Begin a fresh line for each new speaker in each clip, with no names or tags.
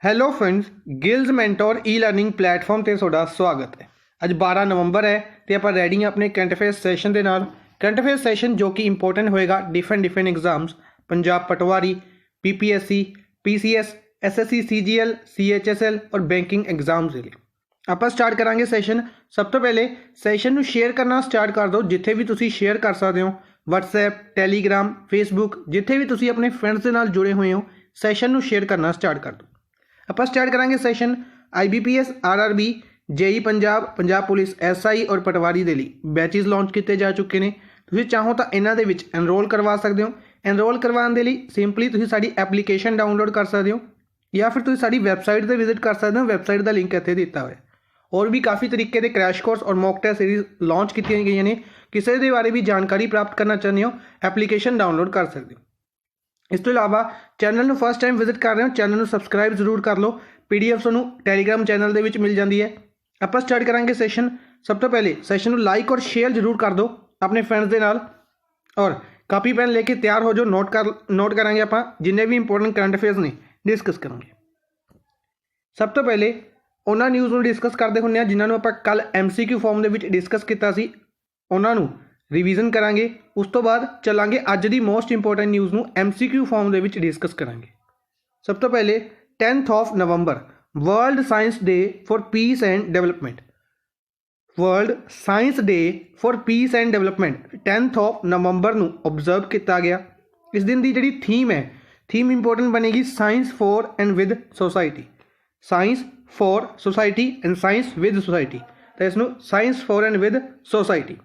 Hello friends, ਗਿਲਜ਼ mentor ਈ learning platform ਤੇ ਤੁਹਾਡਾ ਸਵਾਗਤ ਹੈ। ਅੱਜ 12 ਨਵੰਬਰ ਹੈ ਤੇ ਆਪਾਂ ਰੈਡੀ ਹਾਂ ਆਪਣੇ ਕਰੰਟ ਅਫੇਅਰਸ ਸੈਸ਼ਨ ਦੇ ਨਾਲ। ਕਰੰਟ ਅਫੇਅਰਸ ਸੈਸ਼ਨ ਜੋ ਕਿ ਇੰਪੋਰਟੈਂਟ ਹੋਏਗਾ ਡਿਫਰੈਂਟ ਐਗਜ਼ਾਮਸ, ਪੰਜਾਬ ਪਟਵਾਰੀ, PPSC, PCS, SSC, CGL, CHSL ਔਰ ਬੈਂਕਿੰਗ ਐਗਜ਼ਾਮਸ ਦੇ ਲਈ ਆਪਾਂ ਸਟਾਰਟ ਕਰਾਂਗੇ ਸੈਸ਼ਨ। ਸਭ ਤੋਂ ਪਹਿਲੇ ਸੈਸ਼ਨ ਨੂੰ ਸ਼ੇਅਰ ਕਰਨਾ ਸਟਾਰਟ ਕਰ ਦਿਓ। ਜਿੱਥੇ ਵੀ ਤੁਸੀਂ ਸ਼ੇਅਰ ਕਰ ਸਕਦੇ ਹੋ, WhatsApp, ਟੈਲੀਗ੍ਰਾਮ, ਫੇਸਬੁੱਕ, ਜਿੱਥੇ ਵੀ ਤੁਸੀਂ ਆਪਣੇ ਫਰੈਂਡਸ ਦੇ ਨਾਲ ਜੁੜੇ ਹੋਏ ਹੋ, ਸੈਸ਼ਨ ਨੂੰ ਸ਼ੇਅਰ ਕਰਨਾ ਸਟਾਰਟ ਕਰ ਦਿਓ। ਆਪਾਂ ਸਟਾਰਟ ਕਰਾਂਗੇ session. IBPS, RRB, JEE Punjab, Punjab police, SI ਔਰ ਪਟਵਾਰੀ ਦੇ ਲਈ ਬੈਚਿਸ ਲਾਂਚ ਕੀਤੇ ਜਾ ਚੁੱਕੇ ਨੇ। ਤੁਸੀਂ ਚਾਹੋ ਤਾਂ ਇਹਨਾਂ ਦੇ ਵਿੱਚ ਐਨਰੋਲ ਕਰਵਾ ਸਕਦੇ ਹੋ। ਐਨਰੋਲ ਕਰਵਾਉਣ ਦੇ ਲਈ ਸਿੰਪਲੀ ਤੁਸੀਂ ਸਾਡੀ ਐਪਲੀਕੇਸ਼ਨ ਡਾਊਨਲੋਡ ਕਰ ਸਕਦੇ ਹੋ ਜਾਂ ਫਿਰ ਤੁਸੀਂ ਸਾਡੀ ਵੈਬਸਾਈਟ 'ਤੇ ਵਿਜ਼ਿਟ ਕਰ ਸਕਦੇ ਹੋ। ਵੈਬਸਾਈਟ ਦਾ ਲਿੰਕ ਇੱਥੇ ਦਿੱਤਾ ਹੋਇਆ। ਹੋਰ ਵੀ ਕਾफ़ੀ ਤਰੀਕੇ ਦੇ ਕ੍ਰੈਸ਼ ਕੋਰਸ ਔਰ ਮੌਕ ਟੈਸਟ ਸੀਰੀਜ਼ ਲਾਂਚ ਕੀਤੀਆਂ ਗਈਆਂ ਨੇ। ਕਿਸੇ ਦੇ ਬਾਰੇ ਵੀ ਜਾਣਕਾਰੀ ਪ੍ਰਾਪਤ ਕਰਨਾ ਚਾਹੁੰਦੇ ਹੋ, ਐਪਲੀਕੇਸ਼ਨ ਡਾਊਨਲੋਡ ਕਰ ਸਕਦੇ ਹੋ। ਇਸ ਤੋਂ ਇਲਾਵਾ ਚੈਨਲ ਨੂੰ ਫਸਟ ਟਾਈਮ ਵਿਜ਼ਿਟ ਕਰ ਰਹੇ ਹੋ, ਚੈਨਲ ਨੂੰ ਸਬਸਕ੍ਰਾਈਬ ਜ਼ਰੂਰ ਕਰ ਲਓ। PDF ਤੁਹਾਨੂੰ ਟੈਲੀਗ੍ਰਾਮ ਚੈਨਲ ਦੇ ਵਿੱਚ ਮਿਲ ਜਾਂਦੀ ਹੈ। ਆਪਾਂ ਸਟਾਰਟ ਕਰਾਂਗੇ ਸੈਸ਼ਨ। ਸਭ ਤੋਂ ਪਹਿਲੇ ਸੈਸ਼ਨ ਨੂੰ ਲਾਈਕ ਔਰ ਸ਼ੇਅਰ ਜ਼ਰੂਰ ਕਰ ਦਿਓ ਆਪਣੇ ਫਰੈਂਡਸ ਦੇ ਨਾਲ ਔਰ ਕਾਪੀ ਪੈਨ ਲੈ ਕੇ ਤਿਆਰ ਹੋ ਜਾਓ। ਨੋਟ ਕਰਾਂਗੇ ਆਪਾਂ ਜਿੰਨੇ ਵੀ ਇੰਪੋਰਟੈਂਟ ਕਰੰਟ ਅਫੇਅਰਸ ਨੇ ਡਿਸਕਸ ਕਰਾਂਗੇ। ਸਭ ਤੋਂ ਪਹਿਲੇ ਉਹਨਾਂ ਨਿਊਜ਼ ਨੂੰ ਡਿਸਕਸ ਕਰਦੇ ਹੁੰਦੇ ਹਾਂ ਜਿਨ੍ਹਾਂ ਨੂੰ ਆਪਾਂ ਕੱਲ੍ਹ MCQ ਫਾਰਮ ਦੇ ਵਿੱਚ ਡਿਸਕਸ ਕੀਤਾ ਸੀ, ਉਹਨਾਂ ਨੂੰ ਰਿਵੀਜ਼ਨ ਕਰਾਂਗੇ। ਉਸ ਤੋਂ ਬਾਅਦ ਚੱਲਾਂਗੇ ਅੱਜ ਦੀ ਮੋਸਟ ਇੰਪੋਰਟੈਂਟ ਨਿਊਜ਼ ਨੂੰ MCQ ਫਾਰਮ ਦੇ ਵਿੱਚ ਡਿਸਕਸ ਕਰਾਂਗੇ। ਸਭ ਤੋਂ ਪਹਿਲੇ 10th November world science day for piece and development. World science day for piece and development 10th ਨਵੰਬਰ ਨੂੰ ਓਬਜ਼ਰਵ ਕੀਤਾ ਗਿਆ। ਇਸ ਦਿਨ ਦੀ ਜਿਹੜੀ ਥੀਮ ਹੈ, ਥੀਮ ਇੰਪੋਰਟੈਂਟ ਬਣੇਗੀ science for and with society. Science for society and science with society, ਤਾਂ ਇਸ ਨੂੰ science for and with society.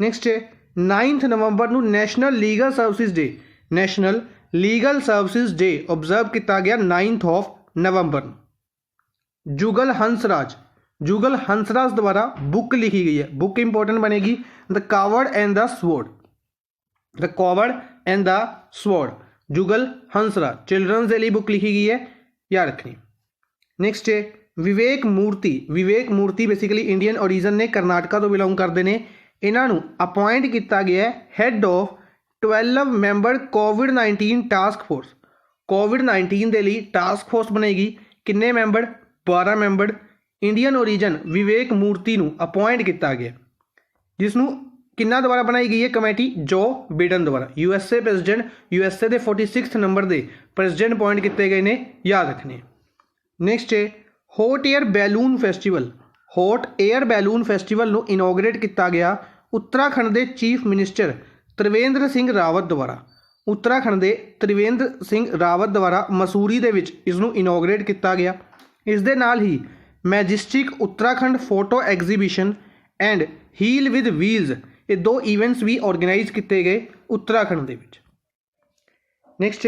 Next 9th ਨਵੰਬਰ ਨੂੰ ਨੈਸ਼ਨਲ ਲੀਗਲ ਸਰਵਿਸਿਜ਼ ਡੇ, ਨੈਸ਼ਨਲ ਲੀਗਲ ਸਰਵਿਸਿਜ਼ ਡੇ ਓਬਜ਼ਰਵ ਕੀਤਾ ਗਿਆ 9th ਨਵੰਬਰ ਨੂੰ। ਜੁਗਲ ਹੰਸਰਾਜ ਦੁਆਰਾ ਬੁੱਕ ਲਿਖੀ ਗਈ ਹੈ। ਬੁੱਕ ਇੰਪੋਰਟੈਂਟ ਬਣੇਗੀ the coward and the sword. The coward and the sword, Jugal Hansraj children's ਦੇ ਲਈ ਬੁੱਕ ਲਿਖੀ ਗਈ ਹੈ, ਯਾਦ ਰੱਖਣੀ। ਨੈਕਸਟ ਵਿਵੇਕ ਮੂਰਤੀ ਬੇਸਿਕਲੀ ਇੰਡੀਅਨ ਓਰੀਜਨ ਨੇ, ਕਰਨਾਟਕਾ ਤੋਂ ਬਿਲੋਂਗ ਕਰਦੇ ਨੇ। ਇਹਨਾਂ ਨੂੰ ਅਪੁਆਇੰਟ ਕੀਤਾ ਗਿਆ ਹੈ head of 12 member COVID-19 task force. COVID-19 ਦੇ ਲਈ ਟਾਸਕ ਫੋਰਸ ਬਣੇਗੀ। ਕਿੰਨੇ ਮੈਂਬਰ? 12 ਮੈਂਬਰ। ਇੰਡੀਅਨ ਓਰੀਜਨ ਵਿਵੇਕ ਮੂਰਤੀ ਨੂੰ ਅਪੁਆਇੰਟ ਕੀਤਾ ਗਿਆ, ਜਿਸ ਨੂੰ ਕਿੰਨਾ ਦੁਆਰਾ ਬਣਾਈ ਗਈ ਹੈ ਕਮੇਟੀ? ਜੋ ਬਿਡਨ ਦੁਆਰਾ। USA ਪ੍ਰੈਜ਼ੀਡੈਂਟ, USA ਦੇ 46th ਨੰਬਰ ਦੇ ਪ੍ਰੈਜ਼ੀਡੈਂਟ ਅਪੁਆਇੰਟ ਕੀਤੇ ਗਏ ਨੇ, ਯਾਦ ਰੱਖਣੇ। Next hot air balloon festival. Hot air balloon festival ਨੂੰ ਇਨੋਗਰੇਟ ਕੀਤਾ ਗਿਆ ਉੱਤਰਾਖੰਡ ਦੇ ਚੀਫ ਮਿਨਿਸਟਰ ਤ੍ਰਿਵੇਂਦਰ ਸਿੰਘ ਰਾਵਤ ਦੁਆਰਾ। ਉੱਤਰਾਖੰਡ ਦੇ ਤ੍ਰਿਵੇਂਦਰ ਸਿੰਘ ਰਾਵਤ ਦੁਆਰਾ ਮਸੂਰੀ ਦੇ ਵਿੱਚ ਇਸ ਨੂੰ ਇਨੋਗਰੇਟ ਕੀਤਾ ਗਿਆ। ਇਸ ਦੇ ਨਾਲ ਹੀ majestic Uttarakhand photo exhibition and heal with wheels, ਇਹ ਦੋ ਇਵੈਂਟਸ ਵੀ ਆਰਗੇਨਾਈਜ਼ ਕੀਤੇ ਗਏ ਉੱਤਰਾਖੰਡ ਦੇ ਵਿੱਚ। Next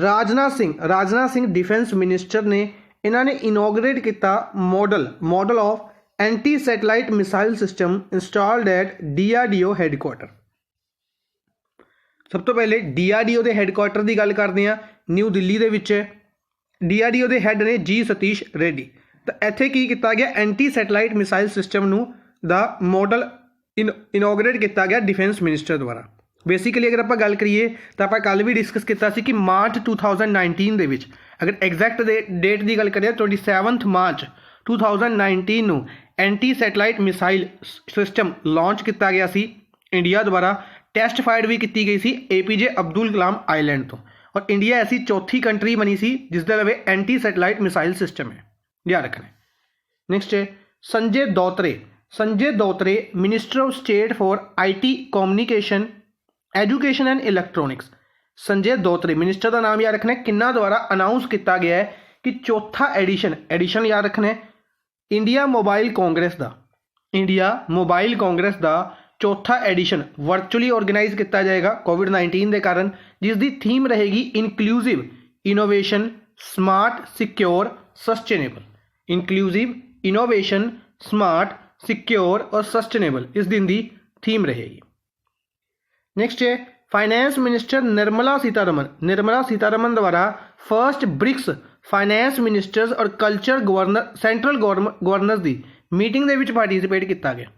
Rajnath Singh defence minister ਨੇ, ਇਹਨਾਂ ਨੇ ਇਨੋਗਰੇਟ ਕੀਤਾ model of anti satellite missile system installed at DRDO headquarter. ਸਭ ਤੋਂ ਪਹਿਲੇ DRDO ਦੇ ਹੈੱਡਕੁਆਟਰ ਦੀ ਗੱਲ ਕਰਦੇ ਹਾਂ, ਨਿਊ ਦਿੱਲੀ ਦੇ ਵਿੱਚ। DRDO ਦੇ ਹੈੱਡ ਨੇ G ਸਤੀਸ਼ ਰੈਡੀ। ਤਾਂ ਇੱਥੇ ਕੀ ਕੀਤਾ ਗਿਆ? ਐਂਟੀ ਸੈਟੇਲਾਈਟ ਮਿਸਾਈਲ ਸਿਸਟਮ ਨੂੰ ਦਾ ਮਾਡਲ ਇਨੋਗਰੇਟ ਕੀਤਾ ਗਿਆ ਡਿਫੈਂਸ ਮਿਨਿਸਟਰ ਦੁਆਰਾ। ਬੇਸਿਕਲੀ ਅਗਰ ਆਪਾਂ ਗੱਲ ਕਰੀਏ ਤਾਂ ਆਪਾਂ ਕੱਲ੍ਹ ਵੀ ਡਿਸਕਸ ਕੀਤਾ ਸੀ ਕਿ ਮਾਰਚ 2019 ਦੇ ਵਿੱਚ, ਅਗਰ ਐਗਜ਼ੈਕਟ ਡੇਟ ਦੀ ਗੱਲ ਕਰੀਏ 27 ਮਾਰਚ 2019 ਨੂੰ anti satellite missile system launch ਕੀਤਾ ਗਿਆ ਸੀ ਇੰਡੀਆ ਦੁਆਰਾ। ਟੈਸਟ ਫਾਇਰ ਵੀ ਕੀਤੀ ਗਈ ਸੀ APJ ਅਬਦੁਲ ਕਲਾਮ ਆਈਲੈਂਡ ਤੋਂ, ਔਰ ਇੰਡੀਆ ਐਸੀ ਚੌਥੀ ਕੰਟਰੀ ਬਣੀ ਸੀ ਜਿਸ ਦੇ ਲਵੇ ਐਂਟੀ ਸੈਟੇਲਾਈਟ ਮਿਸਾਈਲ ਸਿਸਟਮ ਹੈ, ਯਾਦ ਰੱਖਣਾ। Next Sanjay Dhotre minister of state for IT communication education and electronics. Sanjay Dhotre minister ਦਾ ਨਾਮ ਯਾਦ ਰੱਖਣਾ। ਕਿੰਨਾ ਦੁਆਰਾ ਅਨਾਊਂਸ ਕੀਤਾ ਗਿਆ ਹੈ ਕਿ ਚੌਥਾ ਐਡੀਸ਼ਨ ਯਾਦ ਰੱਖਣਾ, ਇੰਡੀਆ ਮੋਬਾਈਲ ਕਾਂਗਰਸ ਦਾ ਚੌਥਾ ਐਡੀਸ਼ਨ ਵਰਚੁਅਲੀ ਆਰਗੇਨਾਈਜ਼ ਕੀਤਾ ਜਾਏਗਾ COVID-19 ਦੇ ਕਾਰਨ, ਜਿਸ ਦੀ ਥੀਮ ਰਹੇਗੀ inclusive innovation smart secure sustainable. Inclusive innovation smart secure ਔਰ ਸਸਟੇਨੇਬਲ ਇਸ ਦਿਨ ਦੀ ਥੀਮ ਰਹੇਗੀ। Next finance minister Nirmala Sitharaman द्वारा फर्स्ट ब्रिक्स फाइनेंस मिनिस्टर्स और कल्चर सेंट्रल गवर्नर्स की मीटिंग के पार्टिसिपेट किया गया।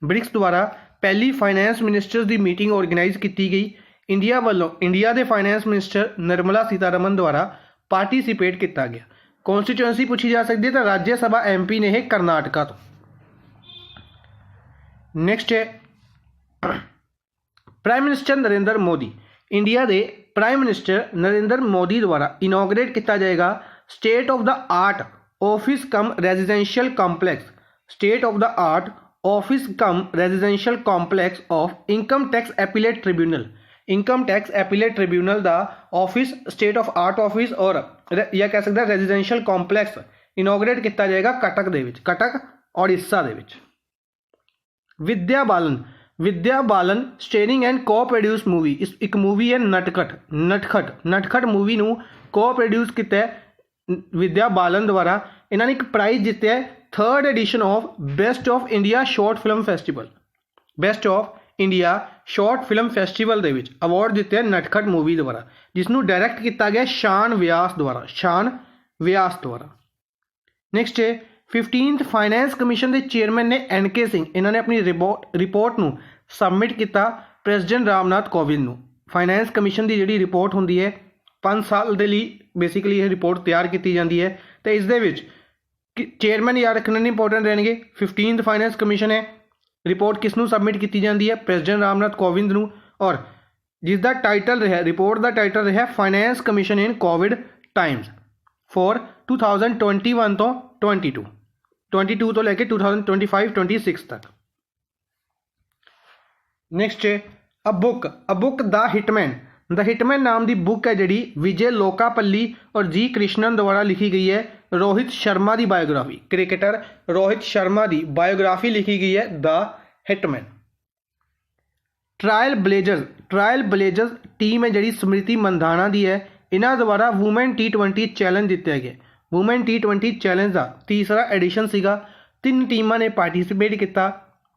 ब्रिक्स द्वारा पहली फाइनेंस मिनिस्टर्स की मीटिंग ऑर्गेनाइज की गई इंडिया के फाइनेंस मिनिस्टर निर्मला सीतारमन द्वारा पार्टिसिपेट किया गया। कॉन्स्टिट्यूएंसी पूछी जा सकती है तो राज्य सभा MP ने है कर्नाटका तो। नेक्स्ट है prime minister Narendra Modi, India के प्राइम मिनिस्टर नरेंद्र मोदी द्वारा इनॉग्रेट किया जाएगा state of the art office cum residential complex, state of the art office cum residential complex of income tax appellate tribunal, income tax appellate tribunal का office state of art office और या कह सकते residential complex inaugurate किया जाएगा कटक दे विच, कटक ओडिशा दे विच। विद्या बालन, विद्या बालन स्टेरिंग एंड को प्रोड्यूस मूवी, इस एक मूवी है नटखट, नटखट नटखट मूवी नू को प्रोड्यूस किया विद्या बालन द्वारा। इन्होंने एक प्राइज जितया है 3rd edition of best of India short film festival, best of India short film festival दे विच अवार्ड जितया नटखट मूवी द्वारा, जिसनों डायरैक्ट किया गया शान व्यास द्वारा, शान व्यास द्वारा। नेक्स्ट है 15th फाइनेंस कमीशन के चेयरमैन ने NK सिंह, इन्होंने अपनी रिपोर्ट नू सबमिट किया प्रेसिडेंट रामनाथ कोविंद नू। फाइनेंस कमीशन की जी रिपोर्ट होंगी है 5 साल के लिए बेसिकली यह रिपोर्ट तैयार की जाती है, तो इस दे विच चेयरमैन याद रखने नहीं इंपोर्टेंट रहेंगे। 15th फाइनेंस कमीशन है, रिपोर्ट किसनों सबमिट की जाती है प्रेसिडेंट रामनाथ कोविंद नू, और जिसका टाइटल रहा रिपोर्ट का टाइटल रहा finance commission in Covid times for 2021 तो 22 तो लेके 2025-26 तक। नेक्स्ट है a book the hitman, the hitman नाम की बुक है जी विजय लोकापल्ली और जी कृष्णन द्वारा लिखी गई है। रोहित शर्मा की बायोग्राफी, क्रिकेटर रोहित शर्मा की बायोग्राफी लिखी गई है the hitman. Trial blazers team है जी स्मृति मंधाना की है, इन्हों द्वारा वूमेन T20 चैलेंज दिता गया। वूमेन T20 चैलेंज का 3रा एडिशन सीगा, 3 टीमां ने पार्टिसिपेट किया,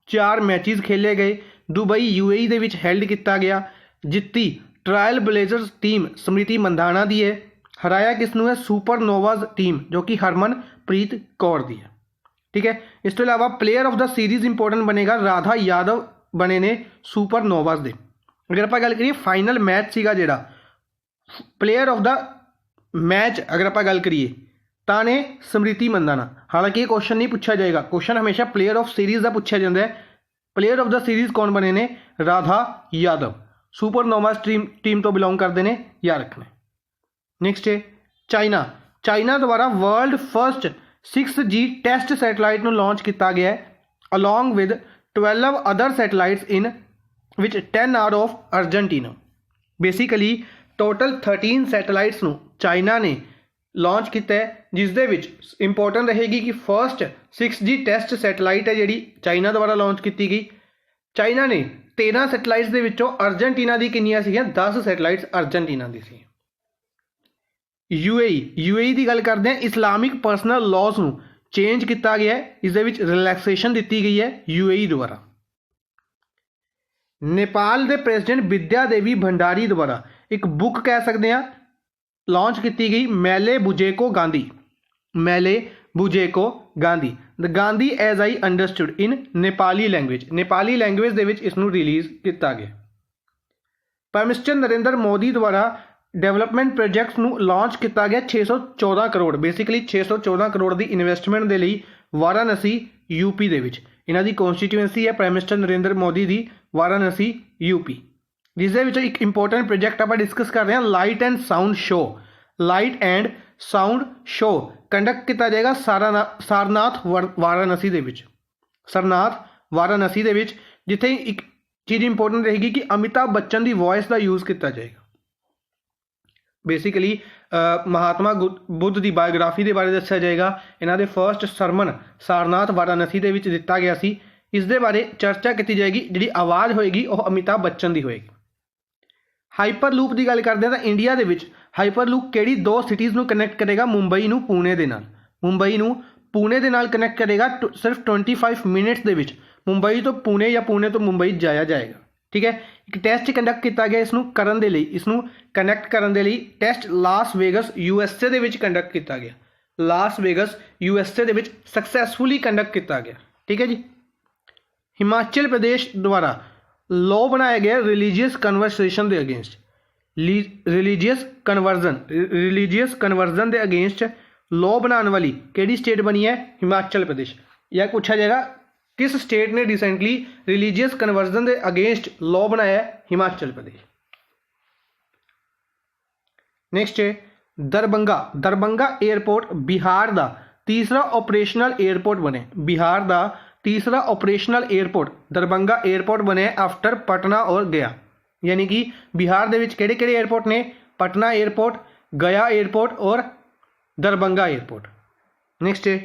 4 मैचेस खेले गए, Dubai UAE they which held किया गया। जित्ती trial blazers team Smriti Mandhana की है, हराया किसनू है सुपरनोवाज टीम जो कि हरमनप्रीत कौर दी है। ठीक है, इस तो इलावा player of the series important बनेगा राधा यादव बने ने सुपरनोवाज दे। अगर आप गल करिए फाइनल मैच सीगा जेड़ा प्लेयर ऑफ द मैच अगर आप गल करिए तो ने स्मृति मंधाना। हालांकि ये क्वेश्चन नहीं पूछा जाएगा, क्वेश्चन हमेशा प्लेयर ऑफ सीरीज का पूछा जाता है। प्लेयर ऑफ द सीरीज कौन बने ने राधा यादव, सुपरनोवाज टीम तो बिलोंग करते हैं, याद रखना। नेक्स्ट है चाइना द्वारा world first 6G test satellite को लॉन्च किया गया है along with 12 other satellites in which 10 are of Argentina. Basically total 13 satellites को चाइना ने लॉन्च किया है, जिस दे विच इंपोर्टेंट रहेगी कि फर्स्ट 6G टेस्ट सैटेलाइट है जी चाइना द्वारा लॉन्च की गई। चाइना ने 13 सैटेलाइट्स के विचों अर्जेंटीना की कितनी सी 10 सैटेलाइट्स अर्जेंटीना की सी। UAE की गल करते हैं, इस्लामिक पर्सनल लॉज को चेंज किया गया है, इस रिलैक्सेशन दी गई है UAE द्वारा। नेपाल के प्रेसिडेंट विद्या देवी भंडारी द्वारा एक बुक कह सकते हैं लॉन्च की गई मेले Bujheko Gandhi, Maile Bujheko Gandhi the Gandhi as I understood in Nepali language, Nepali language दे विच इसनूं रिलीज़ किया गया। प्राइम मिनिस्टर नरेंद्र मोदी द्वारा डेवलपमेंट प्रोजेक्ट्स नूं लॉन्च किया गया 614 करोड़, बेसिकली 614 करोड़ की इन्वेस्टमेंट के लिए वाराणसी UP दे विच। इन्हां दी कॉन्स्टिट्यूएंसी है प्राइम मिनिस्टर नरेंद्र मोदी की वाराणसी UP। जिसके विच एक इंपोर्टेंट प्रोजेक्ट आप डिस्कस कर रहे हैं light and sound show, light and sound show conduct किया जाएगा सारनाथ वाराणसी दे विच, सारनाथ वाराणसी दे विच, जिथे एक चीज़ इंपोर्टेंट रहेगी कि अमिताभ बच्चन की वॉइस का यूज़ किया जाएगा। बेसिकली महात्मा बुद्ध की बायोग्राफी के बारे दस्या जाएगा। इन्हों के फर्स्ट सरमन सारनाथ वाराणसी के दिता गया सी, इस दे बारे चर्चा की जाएगी, जी आवाज़ होएगी वह अमिताभ बच्चन की होएगी। हाइपरलूप की गल करते हैं तो इंडिया के हाइपरलूप किहड़ी 2 सिटीज़ को कनैक्ट करेगा मुंबई नूं पुणे दे नाल, मुंबई नूं पुणे दे नाल कनैक्ट करेगा सिर्फ 25 मिनट्स के विच मुंबई तो पुणे या पुणे तो मुंबई जाया जाएगा। ठीक है, एक टेस्ट कंडक्ट किया गया इसनूं करन दे लई, इसनूं कनैक्ट करन दे लई टेस्ट लास वेगस USA दे विच कंडक्ट किया गया, लास वेगस USA दे विच सक्सैसफुली कंडक्ट किया गया। ठीक है जी। हिमाचल प्रदेश द्वारा लॉ बनाया गया रिलीजियस कन्वर्सेशन के अगेंस्ट, रिलीजियस कन्वर्जन के अगेंस्ट लॉ बनाने वाली केड़ी स्टेट बनी है? हिमाचल प्रदेश। या पूछा जाएगा किस स्टेट ने रिसेंटली रिलीजियस कन्वर्जन के अगेंस्ट लॉ बनाया है? हिमाचल प्रदेश। नेक्स्ट है दरभंगा। दरभंगा एयरपोर्ट बिहार का तीसरा ऑपरेशनल एयरपोर्ट बने। बिहार का तीसरा ऑपरेशनल एयरपोर्ट दरभंगा एयरपोर्ट बने आफ्टर पटना और गया। यानी कि बिहार के किहड़े किहड़े एयरपोर्ट ने? पटना एयरपोर्ट, गया एयरपोर्ट और दरभंगा एयरपोर्ट। नेक्स्ट है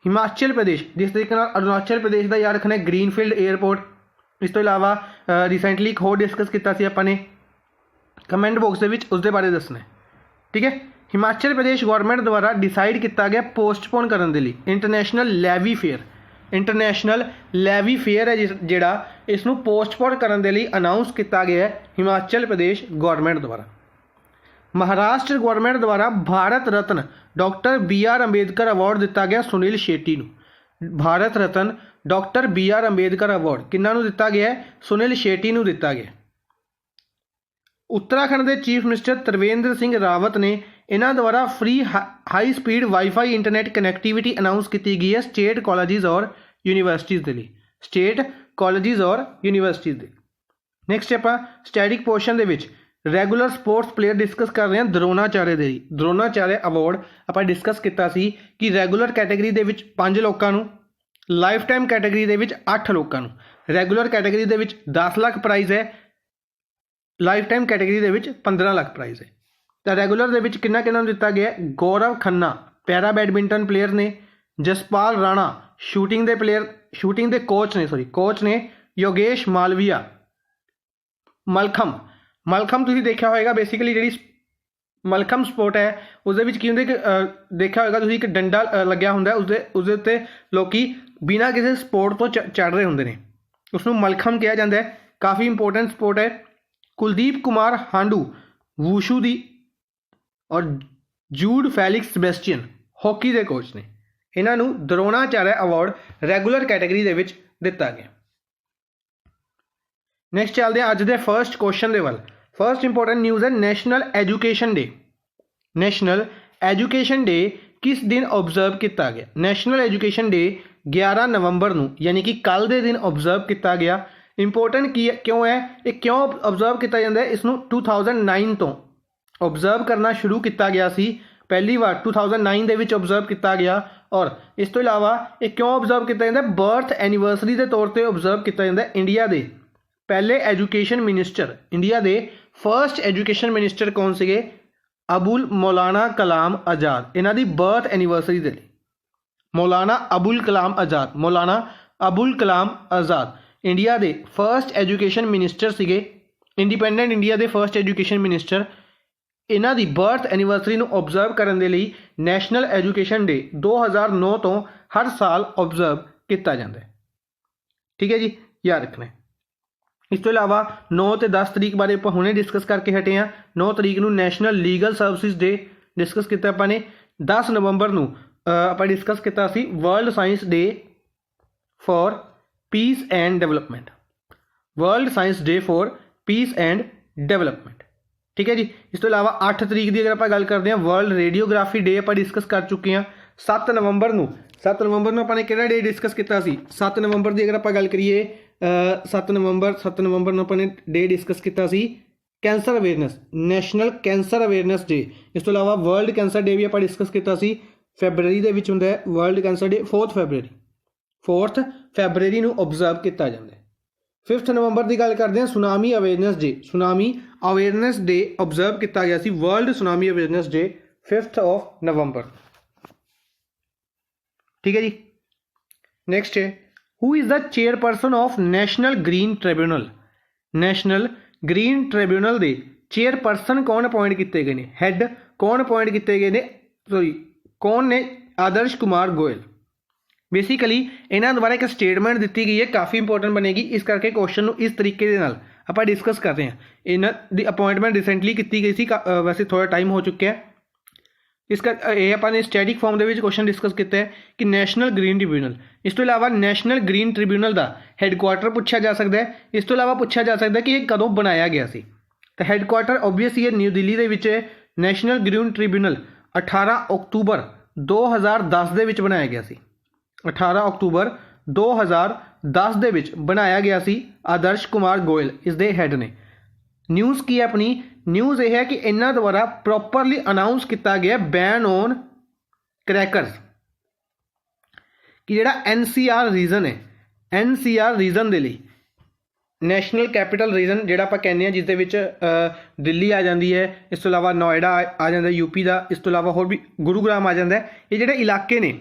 हिमाचल प्रदेश। जिस तरीके अरुणाचल प्रदेश का याद रखना है ग्रीनफील्ड एयरपोर्ट। इस तो इलावा रिसेंटली एक होर डिस्कस किया अपने कमेंट बॉक्स के उसके बारे दसना है। ठीक है। हिमाचल प्रदेश गौरमेंट द्वारा डिसाइड किया गया पोस्टपोन करने के लिए इंटरनेशनल लैवी फेयर। इंटरनेशनल लैवी फेयर है जिहड़ा इसनूं पोस्टपोन करने के लिए अनाउंस किया गया है हिमाचल प्रदेश गौरमेंट द्वारा। महाराष्ट्र गौरमेंट द्वारा Bharat Ratna doctor BR Ambedkar award दिता गया सुनील शेट्टी नूं। Bharat Ratna doctor BR Ambedkar award किन्हां नूं दिता गया है? सुनील शेट्टी नूं दिता गया। उत्तराखंड के चीफ मिनिस्टर त्रिवेंद्र सिंह रावत ने इन्हां द्वारा free high speed wifi internet connectivity announce की गई है स्टेट कॉलेजिज और यूनीवर्सिटीज़ के लिए। स्टेट कॉलेजिज और यूनीवर्सिटीज़ के। नैक्सट आप स्टैटिक पोर्शन के रैगूलर स्पोर्ट्स प्लेयर डिस्कस कर रहे हैं द्रोणाचार्य दे। द्रोणाचार्य अवार्ड आप डिस्कस किया कि रैगूलर कैटेगरी के 5 लोगों को, लाइफ टाइम कैटेगरी के 8 लोगों को, रैगूलर कैटेगरी के 10 लाख प्राइज़ है, लाइफ टाइम कैटेगरी के 15 लाख प्राइज़ है। तो रैगूलर के किन्ना दिता गया? Gaurav Khanna para badminton player ने, जसपाल राणा शूटिंग के प्लेयर शूटिंग के कोच ने योगेश मालविया। मलखम तुसीं देखा होगा बेसिकली जी मलखम स्पोर्ट है उसदे विच की हुंदा कि देखा होगा तुसीं एक डंडा लग्या हुंदा उसदे उत्ते लोकी बिना किसी स्पोर्ट तो चढ़ रहे हुंदे ने, उसनूं मलखम कहा जाता है। काफ़ी इंपोर्टेंट स्पोर्ट है। कुलदीप कुमार हांडू वूशू दी और जूड फैलिक्स सेबेस्टियन हॉकी के कोच ने। इन्हां नूं द्रोणाचार्य अवार्ड रैगूलर कैटेगरी दे विच दिता गया। नैक्सट चलते हैं अज के फर्स्ट क्वेश्चन के वाल। फर्स्ट इंपोर्टेंट न्यूज़ है national education day. National education day किस दिन ऑब्जर्व किया गया? नैशनल एजुकेशन डे 11 नवंबर नूं यानी कि कल के दिन ऑब्जर्व किया गया। इंपोर्टेंट क्यों है ये क्यों ऑब्जर्व किया जाता है? इसनूं 2009 तो ऑब्जर्व करना शुरू किया गया सी, पहली बार 2009 दे विच ऑब्जर्व किया गया। और इस तो इलावा ये क्यों ऑब्जर्व किया जाता है? बर्थ एनिवर्सरी के तौर पर ऑब्जर्व किया जाता है। इंडिया के पहले एजुकेशन मिनिस्टर, इंडिया के फर्स्ट एजुकेशन मिनिस्टर कौन से? अबुल मौलाना कलाम आज़ाद। इन्हां दी बर्थ एनिवर्सरी दे लिए मौलाना अबुल कलाम आज़ाद, मौलाना अबुल कलाम आज़ाद इंडिया के फर्स्ट एजुकेशन मिनिस्टर सीगे। इंडिपेंडेंट इंडिया के फर्स्ट एजुकेशन मिनिस्टर। इन्हां दी बर्थ एनिवर्सरी नूं ऑब्जर्व करने के लिए नैशनल एजुकेशन डे 2009 तो हर साल ऑब्जर्व किया जाता है। ठीक है जी, याद रखना है। इस तो इलावा 9 तो 10 तरीक बारे आप हुणे डिस्कस करके हटे हैं। 9 तरीक नूं national legal services day discuss किया अपने। 10 नवंबर नूं आप डिस्कस किया सी world science day for peace and development. World science day for peace and development. ठीक है जी। इस तो इलावा 8 तरीक की अगर आप गल करते हैं वर्ल्ड रेडियोग्राफी डे आप डिस्कस कर चुके हैं। 7 नवंबर नूं अपने किहड़ा डे डिस्कस किया सी? 7 नवंबर की अगर आप गल करिए 7 नवंबर अपने डे डिस्कस किया सी cancer awareness, national cancer awareness day. इस तो इलावा वर्ल्ड कैंसर डे भी आप डिस्कस किया सी फैबररी के हुंदा है वर्ल्ड कैंसर डे 4 फैबररी नूं ऑब्जर्व किया जाता है। 5 नवंबर की गल करते हैं tsunami awareness day. Tsunami awareness day observe किया गया सी वर्ल्ड सुनामी अवेयरनेस डे 5 नवंबर। ठीक है जी। नेक्स्ट है who is the chairperson of national green tribunal. National green tribunal के चेयरपर्सन कौन अपॉइंट किए गए हैं? हैड कौन अपॉइंट किए गए हैं? कौन ने? आदर्श कुमार गोयल। बेसिकली इन्होंने द्वारा एक स्टेटमेंट दी गई है, काफ़ी इंपोर्टेंट बनेगी, इस करके क्वेश्चन को इस तरीके के नाल आप डिस्कस कर रहे हैं। इन्हों की अपॉइंटमेंट रिसेंटली की गई सी, वैसे थोड़ा टाइम हो चुका है। इसका अपने स्टैटिक फॉर्म के क्वेश्चन डिस्कस किया है कि नैशनल ग्रीन ट्रिब्यूनल। इस तो इलावा नैशनल ग्रीन ट्रिब्यूनल का हैडकुआटर पूछा जा सकता है। इस तो इलावा पूछा जा सकता है कि यह कदों बनाया गया सी। तो हैडकुआटर ओबवियस ये न्यू दिल्ली के नैशनल ग्रीन ट्रिब्यूनल 18 अक्तूबर 2010 ਦੇ ਵਿੱਚ ਬਣਾਇਆ ਗਿਆ ਸੀ। 18 ਅਕਤੂਬਰ 2010 ਦੇ ਵਿੱਚ ਬਣਾਇਆ ਗਿਆ ਸੀ। ਆਦਰਸ਼ ਕੁਮਾਰ ਗੋਇਲ ਇਸ ਦੇ ਹੈੱਡ ਨੇ। ਨਿਊਜ਼ ਕੀ ਹੈ ਆਪਣੀ? ਨਿਊਜ਼ ਇਹ ਹੈ ਕਿ ਇਹਨਾਂ ਦੁਆਰਾ ਪ੍ਰੋਪਰਲੀ ਅਨਾਊਂਸ ਕੀਤਾ ਗਿਆ ਬੈਨ ਔਨ ਕਰੈਕਰਸ ਕਿ ਜਿਹੜਾ NCR ਰੀਜਨ ਹੈ, NCR ਰੀਜਨ ਦੇ ਲਈ ਨੈਸ਼ਨਲ ਕੈਪੀਟਲ ਰੀਜਨ ਜਿਹੜਾ ਆਪਾਂ ਕਹਿੰਦੇ ਹਾਂ, ਜਿਸ ਦੇ ਵਿੱਚ ਦਿੱਲੀ ਆ ਜਾਂਦੀ ਹੈ, ਇਸ ਤੋਂ ਇਲਾਵਾ ਨੋਇਡਾ ਆ ਜਾਂਦਾ UP ਦਾ, ਇਸ ਤੋਂ ਇਲਾਵਾ ਹੋਰ ਵੀ ਗੁਰੂਗ੍ਰਾਮ ਆ ਜਾਂਦਾ। ਇਹ ਜਿਹੜੇ ਇਲਾਕੇ ਨੇ,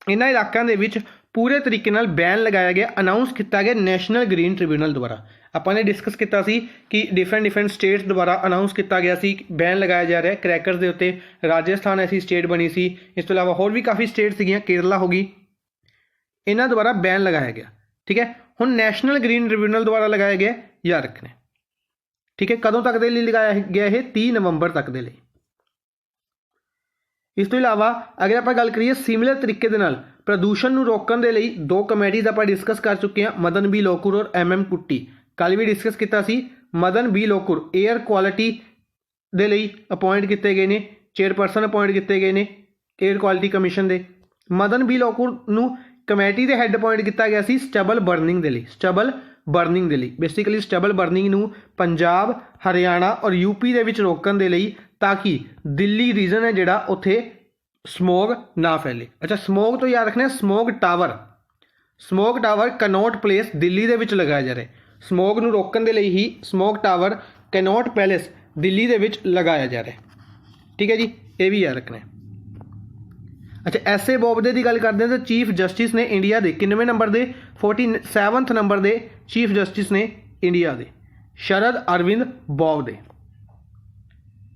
ਇਹਨਾਂ ਇਲਾਕਿਆਂ ਦੇ ਵਿੱਚ ਪੂਰੇ ਤਰੀਕੇ ਨਾਲ ਬੈਨ ਲਗਾਇਆ ਗਿਆ, ਅਨਾਊਂਸ ਕੀਤਾ ਗਿਆ ਨੈਸ਼ਨਲ ਗ੍ਰੀਨ ਟ੍ਰਿਬਿਊਨਲ ਦੁਆਰਾ। ਆਪਾਂ ਨੇ ਡਿਸਕਸ ਕੀਤਾ ਸੀ ਕਿ ਡਿਫਰੈਂਟ ਸਟੇਟਸ ਦੁਆਰਾ ਅਨਾਊਂਸ ਕੀਤਾ ਗਿਆ ਸੀ ਬੈਨ ਲਗਾਇਆ ਜਾ ਰਿਹਾ ਕਰੈਕਰਸ ਦੇ ਉੱਤੇ। ਰਾਜਸਥਾਨ ਐਸੀ ਸਟੇਟ ਬਣੀ ਸੀ, ਇਸ ਤੋਂ ਇਲਾਵਾ ਹੋਰ ਵੀ ਕਾਫੀ ਸਟੇਟ ਸੀਗੀਆਂ, ਕੇਰਲਾ ਹੋ ਗਈ, ਇਹਨਾਂ ਦੁਆਰਾ ਬੈਨ ਲਗਾਇਆ ਗਿਆ। ਠੀਕ ਹੈ, ਹੁਣ ਨੈਸ਼ਨਲ ਗ੍ਰੀਨ ਟ੍ਰਿਬਿਊਨਲ ਦੁਆਰਾ ਲਗਾਇਆ ਗਿਆ, ਯਾਦ ਰੱਖਣਾ। ਠੀਕ ਹੈ, ਕਦੋਂ ਤੱਕ ਦੇ ਲਈ ਲਗਾਇਆ ਗਿਆ? ਇਹ 30 ਨਵੰਬਰ ਤੱਕ ਦੇ ਲਈ। ਇਸ ਤੋਂ ਇਲਾਵਾ ਅਗਰ ਆਪਾਂ ਗੱਲ ਕਰੀਏ ਸਿਮਿਲਰ ਤਰੀਕੇ ਦੇ ਨਾਲ ਪ੍ਰਦੂਸ਼ਣ ਨੂੰ ਰੋਕਣ ਦੇ ਲਈ 2 ਕਮੇਟੀਜ਼ ਆਪਾਂ ਡਿਸਕਸ ਕਰ ਚੁੱਕੇ ਹਾਂ, ਮਦਨ ਬੀ ਲੋਕੁਰ ਔਰ MM ਕੁੱਟੀ। ਕੱਲ੍ਹ ਵੀ ਡਿਸਕਸ ਕੀਤਾ ਸੀ। Madan B Lokur air quality ਦੇ ਲਈ ਅਪਾਇੰਟ ਕੀਤੇ ਗਏ ਨੇ, ਚੇਅਰਪਰਸਨ ਅਪਾਇੰਟ ਕੀਤੇ ਗਏ ਨੇ ਏਅਰ ਕੁਆਲਿਟੀ ਕਮਿਸ਼ਨ ਦੇ। ਮਦਨ ਬੀ ਲੋਕੁਰ ਨੂੰ ਕਮੇਟੀ ਦੇ ਹੈੱਡ ਅਪਾਇੰਟ ਕੀਤਾ ਗਿਆ ਸੀ ਸਟਬਲ ਬਰਨਿੰਗ ਦੇ ਲਈ। ਸਟਬਲ ਬਰਨਿੰਗ ਦੇ ਲਈ ਬੇਸਿਕਲੀ ਸਟਬਲ ਬਰਨਿੰਗ ਨੂੰ ਪੰਜਾਬ, ਹਰਿਆਣਾ ਔਰ UP ਦੇ ਵਿੱਚ ਰੋਕਣ ਦੇ ਲਈ, ਤਾਂ ਕਿ ਦਿੱਲੀ ਰੀਜਨ ਹੈ ਜਿਹੜਾ ਉੱਥੇ ਸਮੋਗ ਨਾ ਫੈਲੇ। ਅੱਛਾ, ਸਮੋਗ ਤੋਂ ਯਾਦ ਰੱਖਣਾ, smog tower cannot place Delhi ਦੇ ਵਿੱਚ ਲਗਾਇਆ ਜਾ ਰਿਹਾ। ਸਮੋਗ ਨੂੰ ਰੋਕਣ ਦੇ ਲਈ ਹੀ smog tower Connaught Palace Delhi ਦੇ ਵਿੱਚ ਲਗਾਇਆ ਜਾ ਰਿਹਾ। ਠੀਕ ਹੈ ਜੀ, ਇਹ ਵੀ ਯਾਦ ਰੱਖਣਾ। ਅੱਛਾ, ਐਸ ਏ ਬੋਬਡੇ ਦੀ ਗੱਲ ਕਰਦੇ ਹਾਂ ਤਾਂ ਚੀਫ ਜਸਟਿਸ ਨੇ ਇੰਡੀਆ ਦੇ ਕਿੰਨਵੇਂ ਨੰਬਰ ਦੇ? 47th ਨੰਬਰ ਦੇ ਚੀਫ ਜਸਟਿਸ ਨੇ ਇੰਡੀਆ ਦੇ, ਸ਼ਰਦ ਅਰਵਿੰਦ ਬੋਬਡੇ।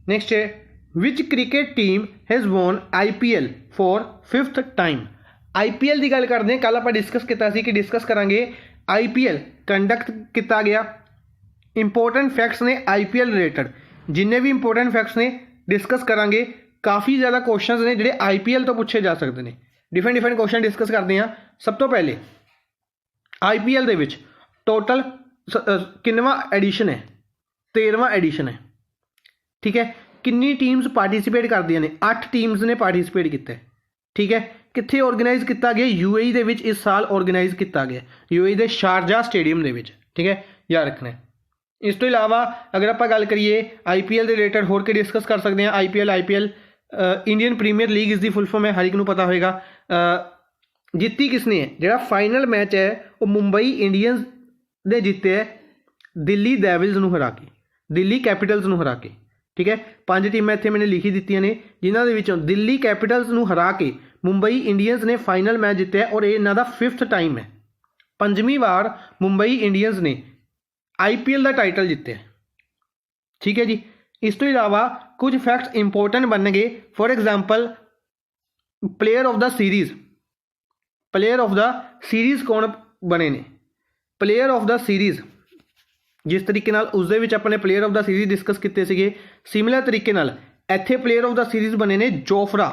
ਨੈਕਸਟ ਹੈ, which cricket team has won IPL for 5th time. IPL ਦੀ ਗੱਲ ਕਰਦੇ ਹਾਂ, ਕੱਲ੍ਹ ਆਪਾਂ ਡਿਸਕਸ ਕੀਤਾ ਸੀ ਕਿ ਡਿਸਕਸ ਕਰਾਂਗੇ IPL ਕੰਡਕਟ ਕੀਤਾ ਗਿਆ। ਇੰਪੋਰਟੈਂਟ ਫੈਕਟਸ ਨੇ IPL ਰਿਲੇਟਡ, ਜਿੰਨੇ ਵੀ ਇੰਪੋਰਟੈਂਟ ਫੈਕਟਸ ਨੇ ਡਿਸਕਸ ਕਰਾਂਗੇ। ਕਾफ़ी ज़्यादा क्वेश्चंस ने ਜਿਹੜੇ IPL ਤੋਂ ਪੁੱਛੇ ਜਾ ਸਕਦੇ ਨੇ। ਡਿਫਰੈਂਟ ਕੁਐਸਚਨ ਡਿਸਕਸ ਕਰਦੇ ਹਾਂ। ਸਭ ਤੋਂ ਪਹਿਲੇ IPL ਦੇ ਵਿੱਚ ਟੋਟਲ ਕਿੰਨਵਾਂ ਐਡੀਸ਼ਨ ਹੈ? 13ਵਾਂ ਐਡੀਸ਼ਨ ਹੈ। ਠੀਕ ਹੈ, ਕਿੰਨੀ ਟੀਮਸ ਪਾਰਟੀਸਿਪੇਟ ਕਰਦੀਆਂ ਨੇ? 8 ਟੀਮਸ ਨੇ ਪਾਰਟੀਸਿਪੇਟ ਕੀਤਾ। ਠੀਕ ਹੈ, ਕਿੱਥੇ ਆਰਗੇਨਾਈਜ਼ ਕੀਤਾ ਗਿਆ? UAE ਦੇ ਵਿੱਚ ਇਸ ਸਾਲ ਆਰਗੇਨਾਈਜ਼ ਕੀਤਾ ਗਿਆ, UAE ਦੇ ਸ਼ਾਰਜਾ ਸਟੇਡੀਅਮ ਦੇ ਵਿੱਚ। ਠੀਕ ਹੈ, ਯਾਦ ਰੱਖਣਾ। ਇਸ ਤੋਂ ਇਲਾਵਾ ਅਗਰ ਆਪਾਂ ਗੱਲ ਕਰੀਏ IPL ਦੇ ਰਿਲੇਟਡ ਹੋਰ ਕੀ ਡਿਸਕਸ ਕਰ ਸਕਦੇ ਹਾਂ। IPL ਇੰਡੀਅਨ ਪ੍ਰੀਮੀਅਰ ਲੀਗ ਇਸ ਦੀ ਫੁੱਲ ਫॉर्म ਹੈ, ਹਰ ਇੱਕ ਨੂੰ ਪਤਾ ਹੋਏਗਾ। ਜਿੱਤੀ ਕਿਸਨੇ ਹੈ? ਜਿਹੜਾ ਫਾਈਨਲ ਮੈਚ ਹੈ ਉਹ ਮੁੰਬਈ ਇੰਡੀਅਨਸ ਦੇ ਜਿੱਤੇ ਹੈ ਦਿੱਲੀ ਡੈਵਿਲਸ ਨੂੰ ਹਰਾ ਕੇ, ਦਿੱਲੀ ਕੈਪੀਟਲਸ ਨੂੰ ਹਰਾ ਕੇ। ਠੀਕ ਹੈ, 5 ਟੀਮਾਂ ਇੱਥੇ ਮੈंने ਲਿਖੀ ਦਿੱਤੀਆਂ ਨੇ, ਜਿਨ੍ਹਾਂ ਦੇ ਵਿੱਚੋਂ ਦਿੱਲੀ ਕੈਪੀਟਲਸ ਨੂੰ ਹਰਾ ਕੇ ਮੁੰਬਈ ਇੰਡੀਅਨਸ ਨੇ ਫਾਈਨਲ ਮੈਚ ਜਿੱਤਿਆ ਔਰ ਇਹ ਇਹਨਾਂ ਦਾ 5th ਟਾਈਮ ਹੈ। 5ਵੀਂ ਵਾਰ ਮੁੰਬਈ ਇੰਡੀਅਨਸ ਨੇ IPL ਦਾ ਟਾਈਟਲ ਜਿੱਤਿਆ। ਠੀਕ ਹੈ ਜੀ, ਇਸ ਤੋਂ ਇਲਾਵਾ ਕੁਝ ਫੈਕਟਸ ਇੰਪੋਰਟੈਂਟ ਬਣਨਗੇ। For example player of the series कौन बने ने? प्लेयर ऑफ द सीरीज़ जिस तरीके नाल उस दे विच अपने player of the series discuss किए सीगे, सिमिलर तरीके नाल इत्थे प्लेयर ऑफ द सीरीज़ बने ने जोफ्रा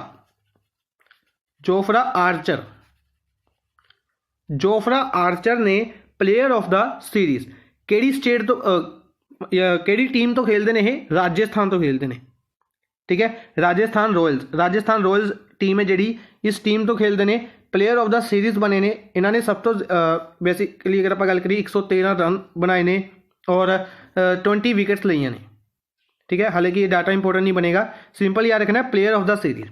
आर्चर ने प्लेयर ऑफ द सीरीज़। केड़ी स्टेट तो केड़ी टीम तो खेलते हैं? ये राजस्थान तो खेलते हैं। ठीक है, राजस्थान रॉयल्स टीम है जी, इस टीम तो खेलते हैं। प्लेयर ऑफ द सीरीज़ बने ने, इन्होंने सब तो बेसिकली अगर आप गल करिए 113 रन बनाए ने और 20 विकेट्स लईਆਂ ने। ठीक है, हालांकि ये डाटा इंपोर्टेंट नहीं बनेगा, सिंपल याद रखना प्लेयर ऑफ द सीरीज़।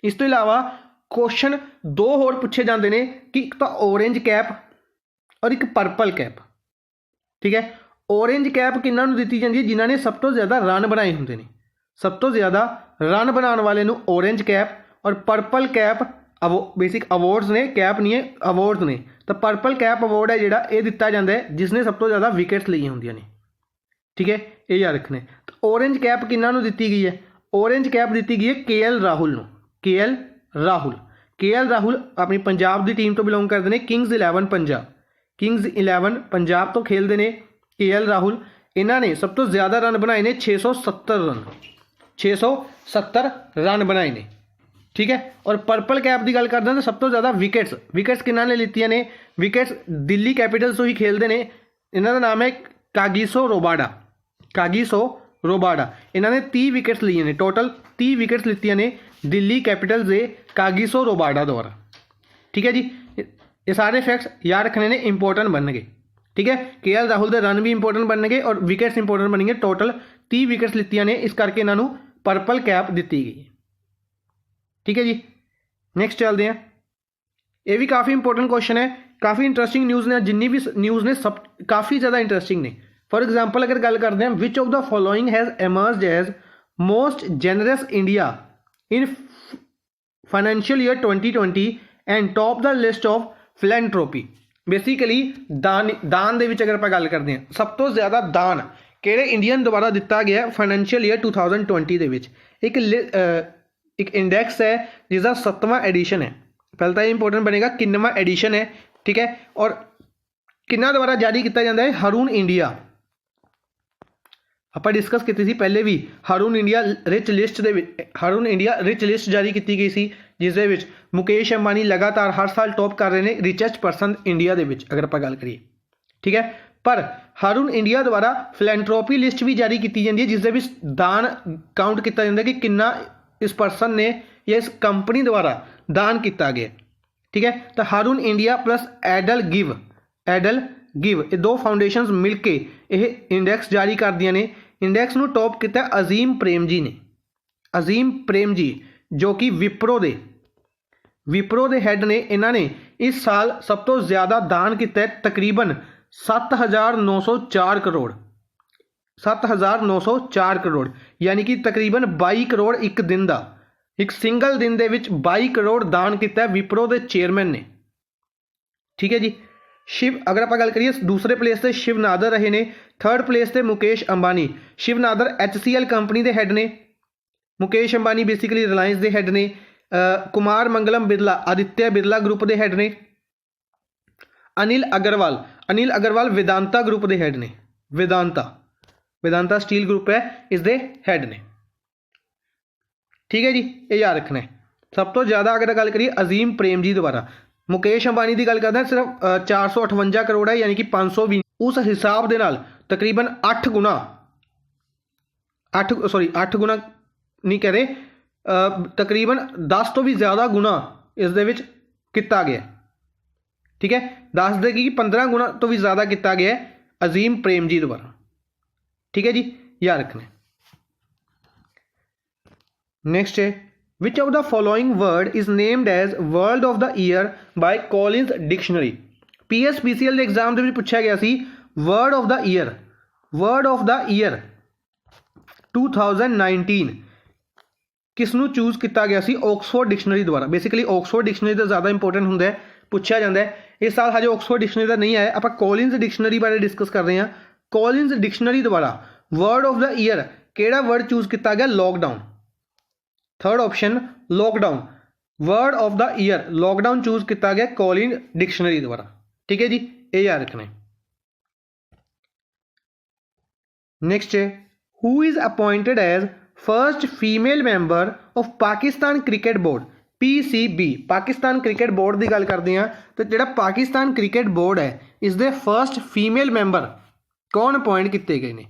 इस तो इलावा क्वेश्चन 2 होर पूछे जाते हैं कि एक तो ऑरेंज कैप और एक परपल कैप। ठीक है, ऑरेंज कैप किन्हां नूं दित्ती जाती है? जिन्हां ने सब तो ज़्यादा रन बनाए होंगे ने, सब तो ज़्यादा रन बनाने वाले नूं ऑरेंज कैप, और परपल कैप बेसिक अवॉर्ड्स ने, कैप नहीं है अवॉर्ड्स ने। तो परपल कैप अवॉर्ड है जिहड़ा ये दिता जाता है जिसने सब तो ज़्यादा विकेट्स लईਆਂ होंदियां ने। ठीक है, ये याद रखने। तो ऑरेंज कैप किन्हां नूं दित्ती गई है? ऑरेंज कैप दित्ती गई है KL राहुल नूं। KL राहुल अपनी पंजाब की टीम तो बिलोंग करते हैं, किंग्स 11 पंजाब तो खेलते हैं KL राहुल। इन्होंने सब तो ज़्यादा रन बनाए ने 670 रन बनाए ने। ठीक है, और परपल कैप की गल करते हैं तो सब तो ज़्यादा विकेट्स किन्होंने लित्तियां ने? विकेट्स दिल्ली कैपीटल्स तो ही खेलते हैं। इन्हों का नाम है कागिसो रोबाडा। इन्होंने 30 विकेट्स लिए ने, टोटल 30 विकेट्स लित्तियां ने दिल्ली कैपिटल्स के कागिसो रोबाडा द्वारा। ठीक है जी, ये सारे फैक्ट्स याद रखने ने इंपॉर्टेंट बन गए। ठीक है, केएल राहुल के रन भी इंपॉर्टेंट बन गए और विकेट्स इंपॉर्टेंट बन गए। टोटल 30 विकेट्स लित्तियां ने, इस करके इन्हों पर्पल कैप दी गई। ठीक है जी, नैक्सट चलते हैं। ये भी काफ़ी इंपॉर्टेंट क्वेश्चन है, काफ़ी इंटरेस्टिंग न्यूज़ ने, जिन्नी भी न्यूज़ ने सब काफ़ी ज़्यादा इंटरेस्टिंग ने। फॉर एग्जाम्पल अगर गल करते हैं, which of the following has emerge as most generous India in financial year 2020 and top the list of philanthropy. Basically दान दे विच अगर आप गल करते हैं, सब तो ज़्यादा दान किहड़े इंडियन द्वारा दिता गया फाइनेंशियल ईयर 2020 दे विच। एक इंडैक्स है जिसका 7वां एडिशन है। पहले तो इंपॉर्टेंट बनेगा किन्नवां एडिशन है। ठीक है, और किन्ना द्वारा जारी किया जाता है, हरूण इंडिया। आप डिस्कस की थी पहले भी, हरूण इंडिया रिच लिस्ट हरूण इंडिया रिच लिस्ट जारी की गई सी, जिस मुकेश अंबानी लगातार हर साल टॉप कर रहे हैं रिचेस्ट परसन इंडिया दे विच अगर आप गल करिए। ठीक है, पर हरूण इंडिया द्वारा फिलैंथ्रोपी लिस्ट भी जारी की जाती है, जिस दान काउंट किया जाता है कि किन्ना इस परसन ने या इस कंपनी द्वारा दान किया गया। ठीक है, तो हरूण इंडिया प्लस एडल गिव ये दो फाउंडेशनस मिलके यह इंडैक्स जारी कर दिया ने। इंडैक्स नूं टॉप किया अजीम प्रेम जी ने। अजीम प्रेम जी जो कि विप्रो दे हैड ने, इन्होंने इस साल सब तो ज़्यादा दान किया तकरीबन 7,904 करोड़। 7,904 करोड़ यानी कि तकरीबन 22 करोड़ एक दिन का, एक सिंगल दिन दे विच 22 करोड़ दान किया विप्रो के चेयरमैन ने। ठीक है जी, शिव अगर आप गल करिए दूसरे प्लेस से शिव नादर रहे ने। थर्ड प्लेस से मुकेश अंबानी। शिव नादर HCL कंपनी के हैड ने, मुकेश अंबानी बेसिकली रिलायंस के हैड ने, कुमार मंगलम बिरला आदित्य बिरला ग्रुप के हैड ने, अनिल अग्रवाल वेदांता ग्रुप के हैड ने। वेदांता स्टील ग्रुप है इसके हैड ने। ठीक है जी, ये याद रखना है। सब तो ज़्यादा अगर गल करिए अजीम प्रेम जी द्वारा, मुकेश अंबानी की गल करते हैं सिर्फ 458 करोड़ है, यानी कि 520। उस हिसाब के नाल तकरीबन 8 गुना नहीं कह रहे, तकरीबन 10 तो भी ज़्यादा गुना इस दे विच किया गया। ठीक है, 10 दे कि 15 गुना तो भी ज़्यादा किया गया अजीम प्रेम जी द्वारा। ठीक है जी, याद रखना है। नेक्स्ट है, which of the following word is named as word of the year by Collins dictionary. PSPCL के एग्जाम के पूछा गया सी वर्ड ऑफ द ईयर 2019 किसनू चूज किया गया सी, ऑक्सफोर्ड डिक्शनरी द्वारा। बेसिकली ऑक्सफोर्ड डिक्शनरी तो ज़्यादा इंपॉर्टेंट होंगे, पूछा जाता है। इस साल हजे ऑक्सफोर्ड डिक्शनरी का नहीं आया, आप कॉलिन्स डिक्शनरी बारे डिस्कस कर रहे हैं। कॉलिन्स डिक्शनरी द्वारा वर्ड ऑफ द ईयर केड़ा वर्ड चूज किया गया, lockdown. Third option lockdown, word of the year lockdown choose किया गया कॉलिन डिक्शनरी द्वारा। ठीक है जी, ये याद रखना है। नेक्स्ट है, who is appointed as first female member of Pakistan cricket board PCB। Pakistan cricket board की गल करते हैं तो जो पाकिस्तान क्रिकेट बोर्ड है इसके फर्स्ट फीमेल मैंबर कौन अपॉइंट किए गए हैं,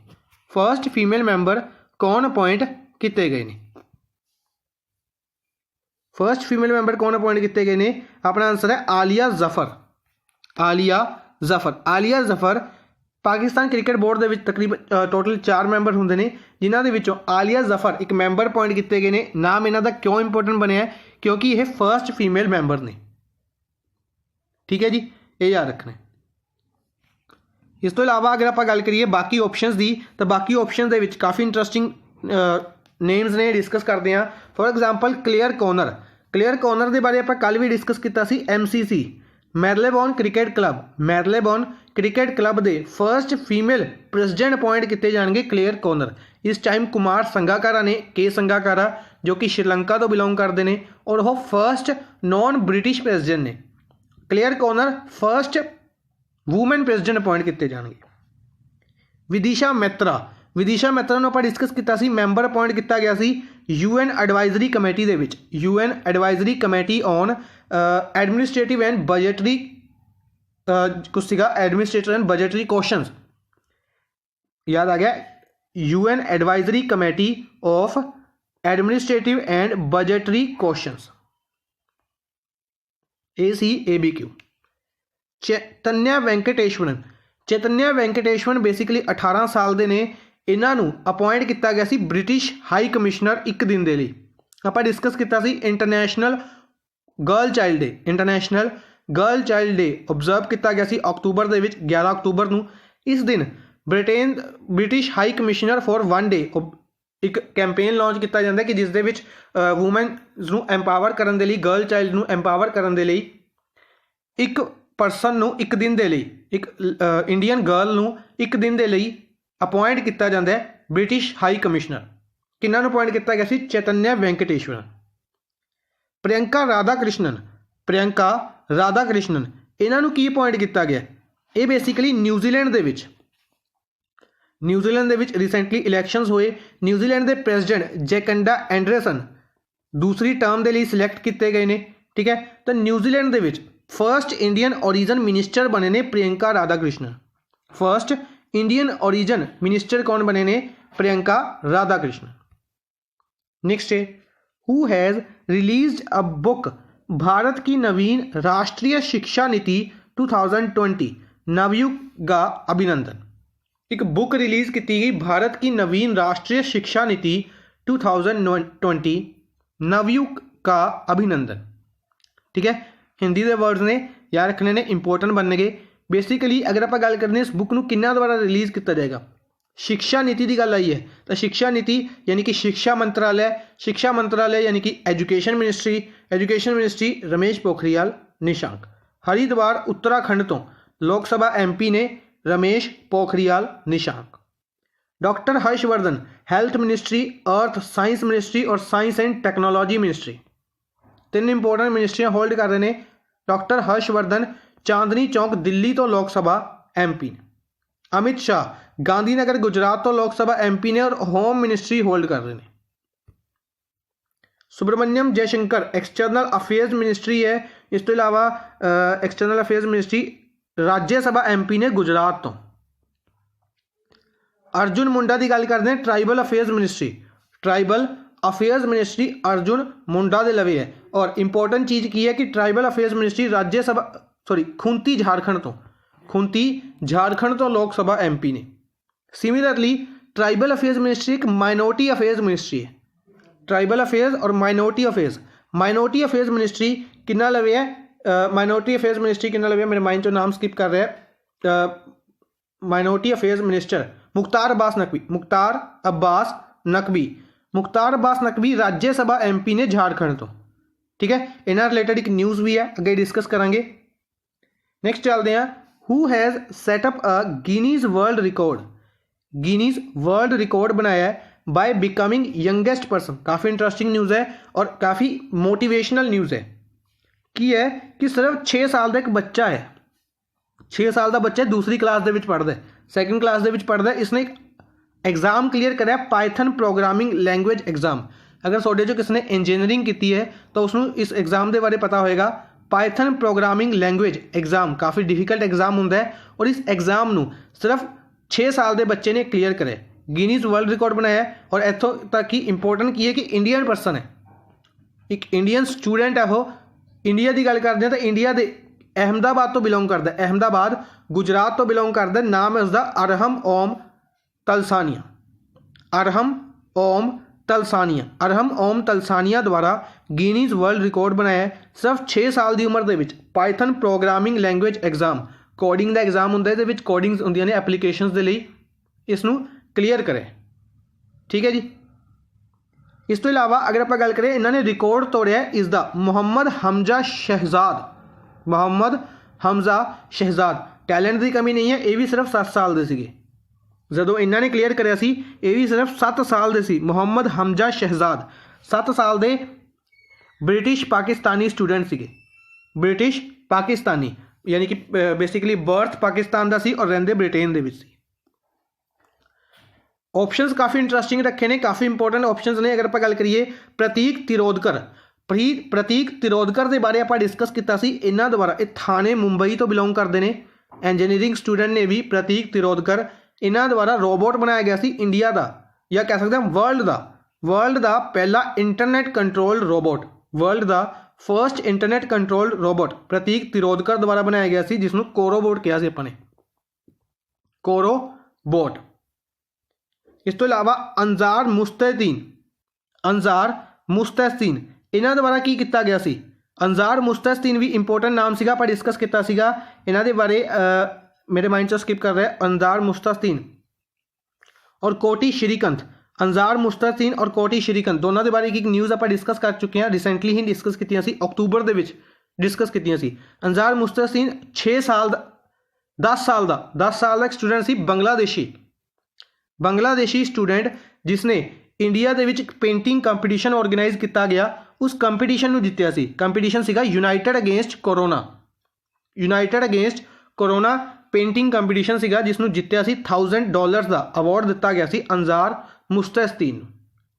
फर्स्ट फीमेल मैंबर कौन अपॉइंट किए गए हैं, फर्स्ट फीमेल मैंबर कौन अपॉइंट किए गए हैं। अपना आंसर है आलिया जफर। पाकिस्तान क्रिकेट बोर्ड के तकरीबन टोटल 4 मैंबर होंगे ने, जिन्होंने विचों आलिया जफर एक मैंबर अपॉइंट किए गए हैं। नाम इन्हों का क्यों इंपॉर्टेंट बनया है, क्योंकि यह फर्स्ट फीमेल मैंबर ने। ठीक है जी, ये याद रखना है। इस तो इलावा अगर आप गल करिए बाकी ऑप्शनस की, तो बाकी ऑप्शन के काफ़ी इंटरेस्टिंग नेम्स ने डिस्कस करते हैं। फॉर एग्जाम्पल क्लेयर कॉर्नर के बारे आप कल भी डिस्कस किया सी। MCC मैरलेबॉर्न क्रिकेट क्लब के फर्स्ट फीमेल प्रेसिडेंट अपॉइंट किए जाएंगे क्लेयर कॉर्नर। इस टाइम कुमार संगाकारा ने, के संगाकारा जो कि श्रीलंका तो बिलोंग करते हैं और वह फर्स्ट नॉन ब्रिटिश प्रेसिडेंट ने। Clare Connor first women president appoint किए जाएंगे। विदिशा मैत्रा ने आप डिस्कस किया सी, मैंबर अपॉइंट किया गया सी UN एडवाइजरी कमेटी दे विच, UN advisory committee on administrative and budgetary कुछ एडमिनिस्ट्रेटिव एंड बजटरी क्वेश्चंस, याद आ गया। UN advisory committee of administrative and budgetary questions ABQ। Chaitanya Venkateshwaran basically 18 साल के ने, इन्हों अपॉइंट किया गया सी ब्रिटिश हाई कमिश्नर एक दिन के लिए। आप डिस्कस किया सी international girl child day observe किया गया सी अक्तूबर के 11 अक्तूबर को। इस दिन British high commissioner for one day एक कैंपेन लॉन्च किया जाता है कि जिस दे विच वूमेनस नूं एम्पावर करने के लिए, गर्ल चाइल्ड नूं एम्पावर करने के लिए एक परसन नूं एक दिन के लिए, एक इंडियन गर्ल नूं एक दिन के लिए अपॉइंट किया जाता है ब्रिटिश हाई कमिश्नर। किन्हां नूं अपॉइंट किया गया सी? चैतन्य वेंकटेश्वरन। प्रियंका राधाकृष्णन इन्हां नूं की अपॉइंट किया गया? ये बेसिकली न्यूजीलैंड दे विच रिसेंटली इलैक्शंस होए। न्यूजीलैंड के प्रेजिडेंट जैकंडा एंडरसन दूसरी टर्म के लिए सिलैक्ट किए गए हैं। ठीक है, तो न्यूजीलैंड के विच फर्स्ट इंडियन ओरीजन मिनिस्टर बने ने Priyanka Radhakrishnan. First Indian origin minister कौन बने ने? प्रियंका राधाकृष्णन। नेक्स्ट है, who has released a book Bharat की नवीन राष्ट्रीय शिक्षा नीति 2020 नवयुग का अभिनंदन। एक बुक रिलीज़ की गई भारत की नवीन राष्ट्रीय शिक्षा नीति 2020 नवयुग का अभिनंदन। ठीक है, हिंदी के वर्ड्स ने याद रखने ने, इंपोर्टेंट बनने गए। बेसिकली अगर आप गल करने इस बुक को किन्ना द्वारा रिलीज़ किया जाएगा, शिक्षा नीति की गल आई है तो शिक्षा नीति यानी कि शिक्षा मंत्रालय यानी कि एजुकेशन मिनिस्ट्री रमेश पोखरियाल निशंक। हरिद्वार उत्तराखंड तो लोकसभा MP ने Ramesh Pokhriyal Nishank. Doctor Harshvardhan health ministry, earth science ministry और साइंस एंड टेक्नोलॉजी मिनिस्ट्री, तीन इंपोर्टेंट मिनिस्ट्रियां होल्ड कर रहे हैं डॉक्टर हर्षवर्धन चांदनी चौक दिल्ली तो लोकसभा MP ने। अमित शाह गांधीनगर गुजरात तो लोकसभा MP ने और होम मिनिस्ट्री होल्ड कर रहे हैं। Subrahmanyam Jaishankar external affairs ministry है। इस तो इलावा external affairs ministry Rajya Sabha MP ने गुजरात तो। अर्जुन मुंडा की गल करते हैं tribal affairs ministry Arjun Munda दे लवे है। और इंपॉर्टेंट चीज़ की है कि tribal affairs ministry Khunti Jharkhand तो लोकसभा MP ने। सिमिलरली ट्राइबल अफेयर्स मिनिस्ट्री एक माइनॉरिटी अफेयर्स मिनिस्ट्री है। ट्राइबल अफेयर्स और माइनॉरिटी अफेयर्स मिनिस्ट्री किन्ना लवे है? माइनॉरिटी अफेयर्स मिनिस्ट्री किन्ना लवे? मेरे माइंड चो नाम स्किप कर रहा है। Minority affairs minister Mukhtar Abbas Naqvi Rajya Sabha MP ने झारखंड तो। ठीक है, इन्हां रिलेटेड एक न्यूज़ भी है, अगे डिस्कस करांगे। नेक्स्ट चलते हैं, who has setup a Guinness world record बनाया है बाय बिकमिंग यंगेस्ट पर्सन। काफ़ी इंटरेस्टिंग न्यूज़ है और काफ़ी मोटिवेशनल न्यूज़ है। की है कि सिर्फ 6 साल का एक बच्चा है, 6 साल का बच्चा दूसरी क्लास के पढ़ता है, सैकेंड क्लास के पढ़ता है। इसने एक एग्जाम क्लीयर कराया पाइथन प्रोग्रामिंग लैंग्वेज एग्जाम। अगर थोड़े जो किसी ने इंजीनियरिंग की है तो उसको इस एग्जाम के बारे पता होएगा। पाइथन प्रोग्रामिंग लैंग्वेज एग्जाम काफ़ी डिफिकल्ट एग्जाम होंगे और इस एग्जाम को सिर्फ 6 साल के बच्चे ने क्लीयर करे, गिनीज वर्ल्ड रिकॉर्ड बनाया। और इतों तक की इंपोर्टेंट की है कि इंडियन पर्सन है, एक इंडियन स्टूडेंट है। वो इंडिया की गल करते हैं तो इंडिया के अहमदाबाद तो बिलोंग करता है, अहमदाबाद गुजरात तो बिलोंग करता है। नाम है उसका अरहम ओम तलसानिया द्वारा गिनीज वर्ल्ड रिकॉर्ड बनाया है। सिर्फ 6 साल की उम्र के Python programming language exam, coding का एग्जाम होंगे, ये कोडिंग्स होंगे ने एप्लीकेशनस के लिए, इसनों क्लीयर करें। ठीक है जी। इस तो इलावा अगर आप गल करें इन्होंने रिकॉर्ड तोड़िया इसका मोहम्मद हमजा शहजाद। टैलेंट की कमी नहीं है, ये भी सिर्फ 7 साल के थे जो इन्होंने क्लीयर कराया सी, ये भी सिर्फ 7 साल के सी। मोहम्मद हमजा शहजाद 7 साल के ब्रिटिश पाकिस्तानी स्टूडेंट थे। ब्रिटिश पाकिस्तानी यानी कि बेसिकली बर्थ पाकिस्तान का सी और रहंदे ब्रिटेन के विच सी। ऑप्शंस काफ़ी इंटरेस्टिंग रखे ने, काफ़ी इंपोर्टेंट ऑप्शंस ने। अगर आप गल करिए प्रतीक तिरोदकर के बारे आप डिस्कस किया सी इन्हों द्वारा। ये थाने मुंबई तो बिलोंग करते हैं, इंजीनियरिंग स्टूडेंट ने भी। प्रतीक तिरोदकर इन्हों द्वारा रोबोट बनाया गया सी इंडिया का या कह सकते हैं वर्ल्ड का वर्ल्ड का पहला इंटरनेट कंट्रोल्ड रोबोट, वर्ल्ड का फर्स्ट इंटरनेट कंट्रोल्ड रोबोट प्रतीक तिरोदकर द्वारा बनाया गया सी, जिसनों कोरोबोट कहा सी अपने, कोरोबोट। इस तो इलावा अंजार मुस्तैदीन, अंजार मुस्तैदीन इन्हां द्वारा की किया गया सी। अंजार मुस्तैदीन भी इंपोर्टेंट नाम सीगा, पर डिस्कस किया सीगा इन्हां दे बारे, मेरे माइंड चो स्किप कर रहा है। अंजार मुस्तैदीन और कोटी श्रीकांत, अंजार मुस्तैदीन और कोटी श्रीकांत दोनों के बारे एक न्यूज़ आप डिस्कस कर चुके हैं, रिसेंटली ही डिस्कस की सी, अक्तूबर के डिस्कस की सी। अंजार मुस्तैदीन 6 साल 10 साल का एक स्टूडेंट सी, बांग्लादेशी स्टूडेंट जिसने इंडिया के विच पेंटिंग कंपीटीशन ऑर्गेनाइज किया गया, उस कंपीटीशन में जितया सी। कंपीटीशन सीगा United against corona, United against corona painting competition सीगा, जिसनों जितया सी $1000 का अवार्ड दिता गया सी अंजार मुस्तैदीन।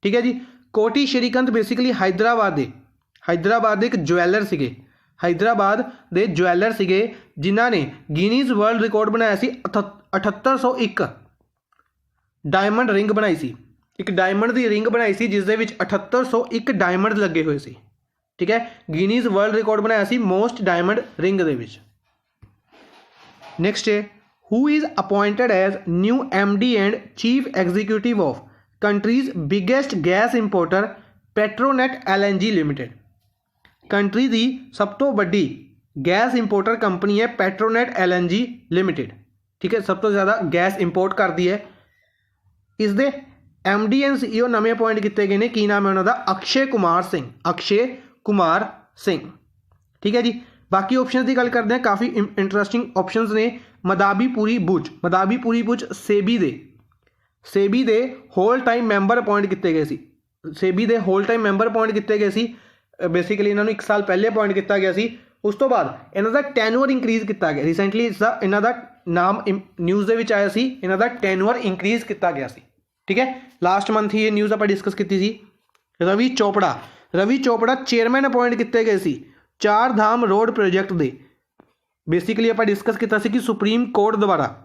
ठीक है जी। कोटी श्रीकांत बेसिकली हैदराबाद के एक ज्वैलर सीगे, हैदराबाद के ज्वैलर सीगे, जिन्हां ने गिनीज वर्ल्ड रिकॉर्ड बनाया सी। 7801 डायमंड रिंग बनाई सी, एक डायमंड की रिंग बनाई सी, जिस दे विच 7801 डायमंड लगे हुए सी। ठीक है, गिनीज वर्ल्ड रिकॉर्ड बनाया सी मोस्ट डायमंड रिंग दे विच। नेक्स्ट है, who is appointed as new MD and chief executive of country's biggest gas importer Petronet LNG limited. Country की सब तो बड़ी गैस इंपोर्टर कंपनी है पेट्रोनेट LNG लिमिटेड। ठीक है, सब तो ज़्यादा गैस इंपोर्ट करती है। इसके MD एंड CEO नवे अपॉइंट किए गए हैं, की नाम है उन्होंने, अक्षय कुमार सिंह, अक्षय कुमार सिंह। ठीक है जी। बाकी ऑप्शन की गल करते हैं, काफ़ी इंटरस्टिंग ऑप्शंस ने। मदाबीपुरी बुच सेबी दे होल टाइम मैंबर अपॉइंट किए गए सी, सेबी दे होल टाइम मैंबर अपॉइंट किए गए सी। बेसिकली इन्होंने 1 साल पहले अपॉइंट किया गया सी। उस तो बाद इन्हों का टैनूअर इंक्रीज किया गया, रिसेंटली इसका इन्हों का नाम न्यूज़ के आया सी, इन्हों का टैनूअर इंक्रीज किया गया सी। ठीक है, लास्ट मंथ ही ये न्यूज़ आप डिस्कस की सी। रवि चोपड़ा चेयरमैन अपॉइंट किए गए सी 4 धाम रोड प्रोजेक्ट दे। बेसिकली आप डिस्कस किया कि सुप्रीम कोर्ट द्वारा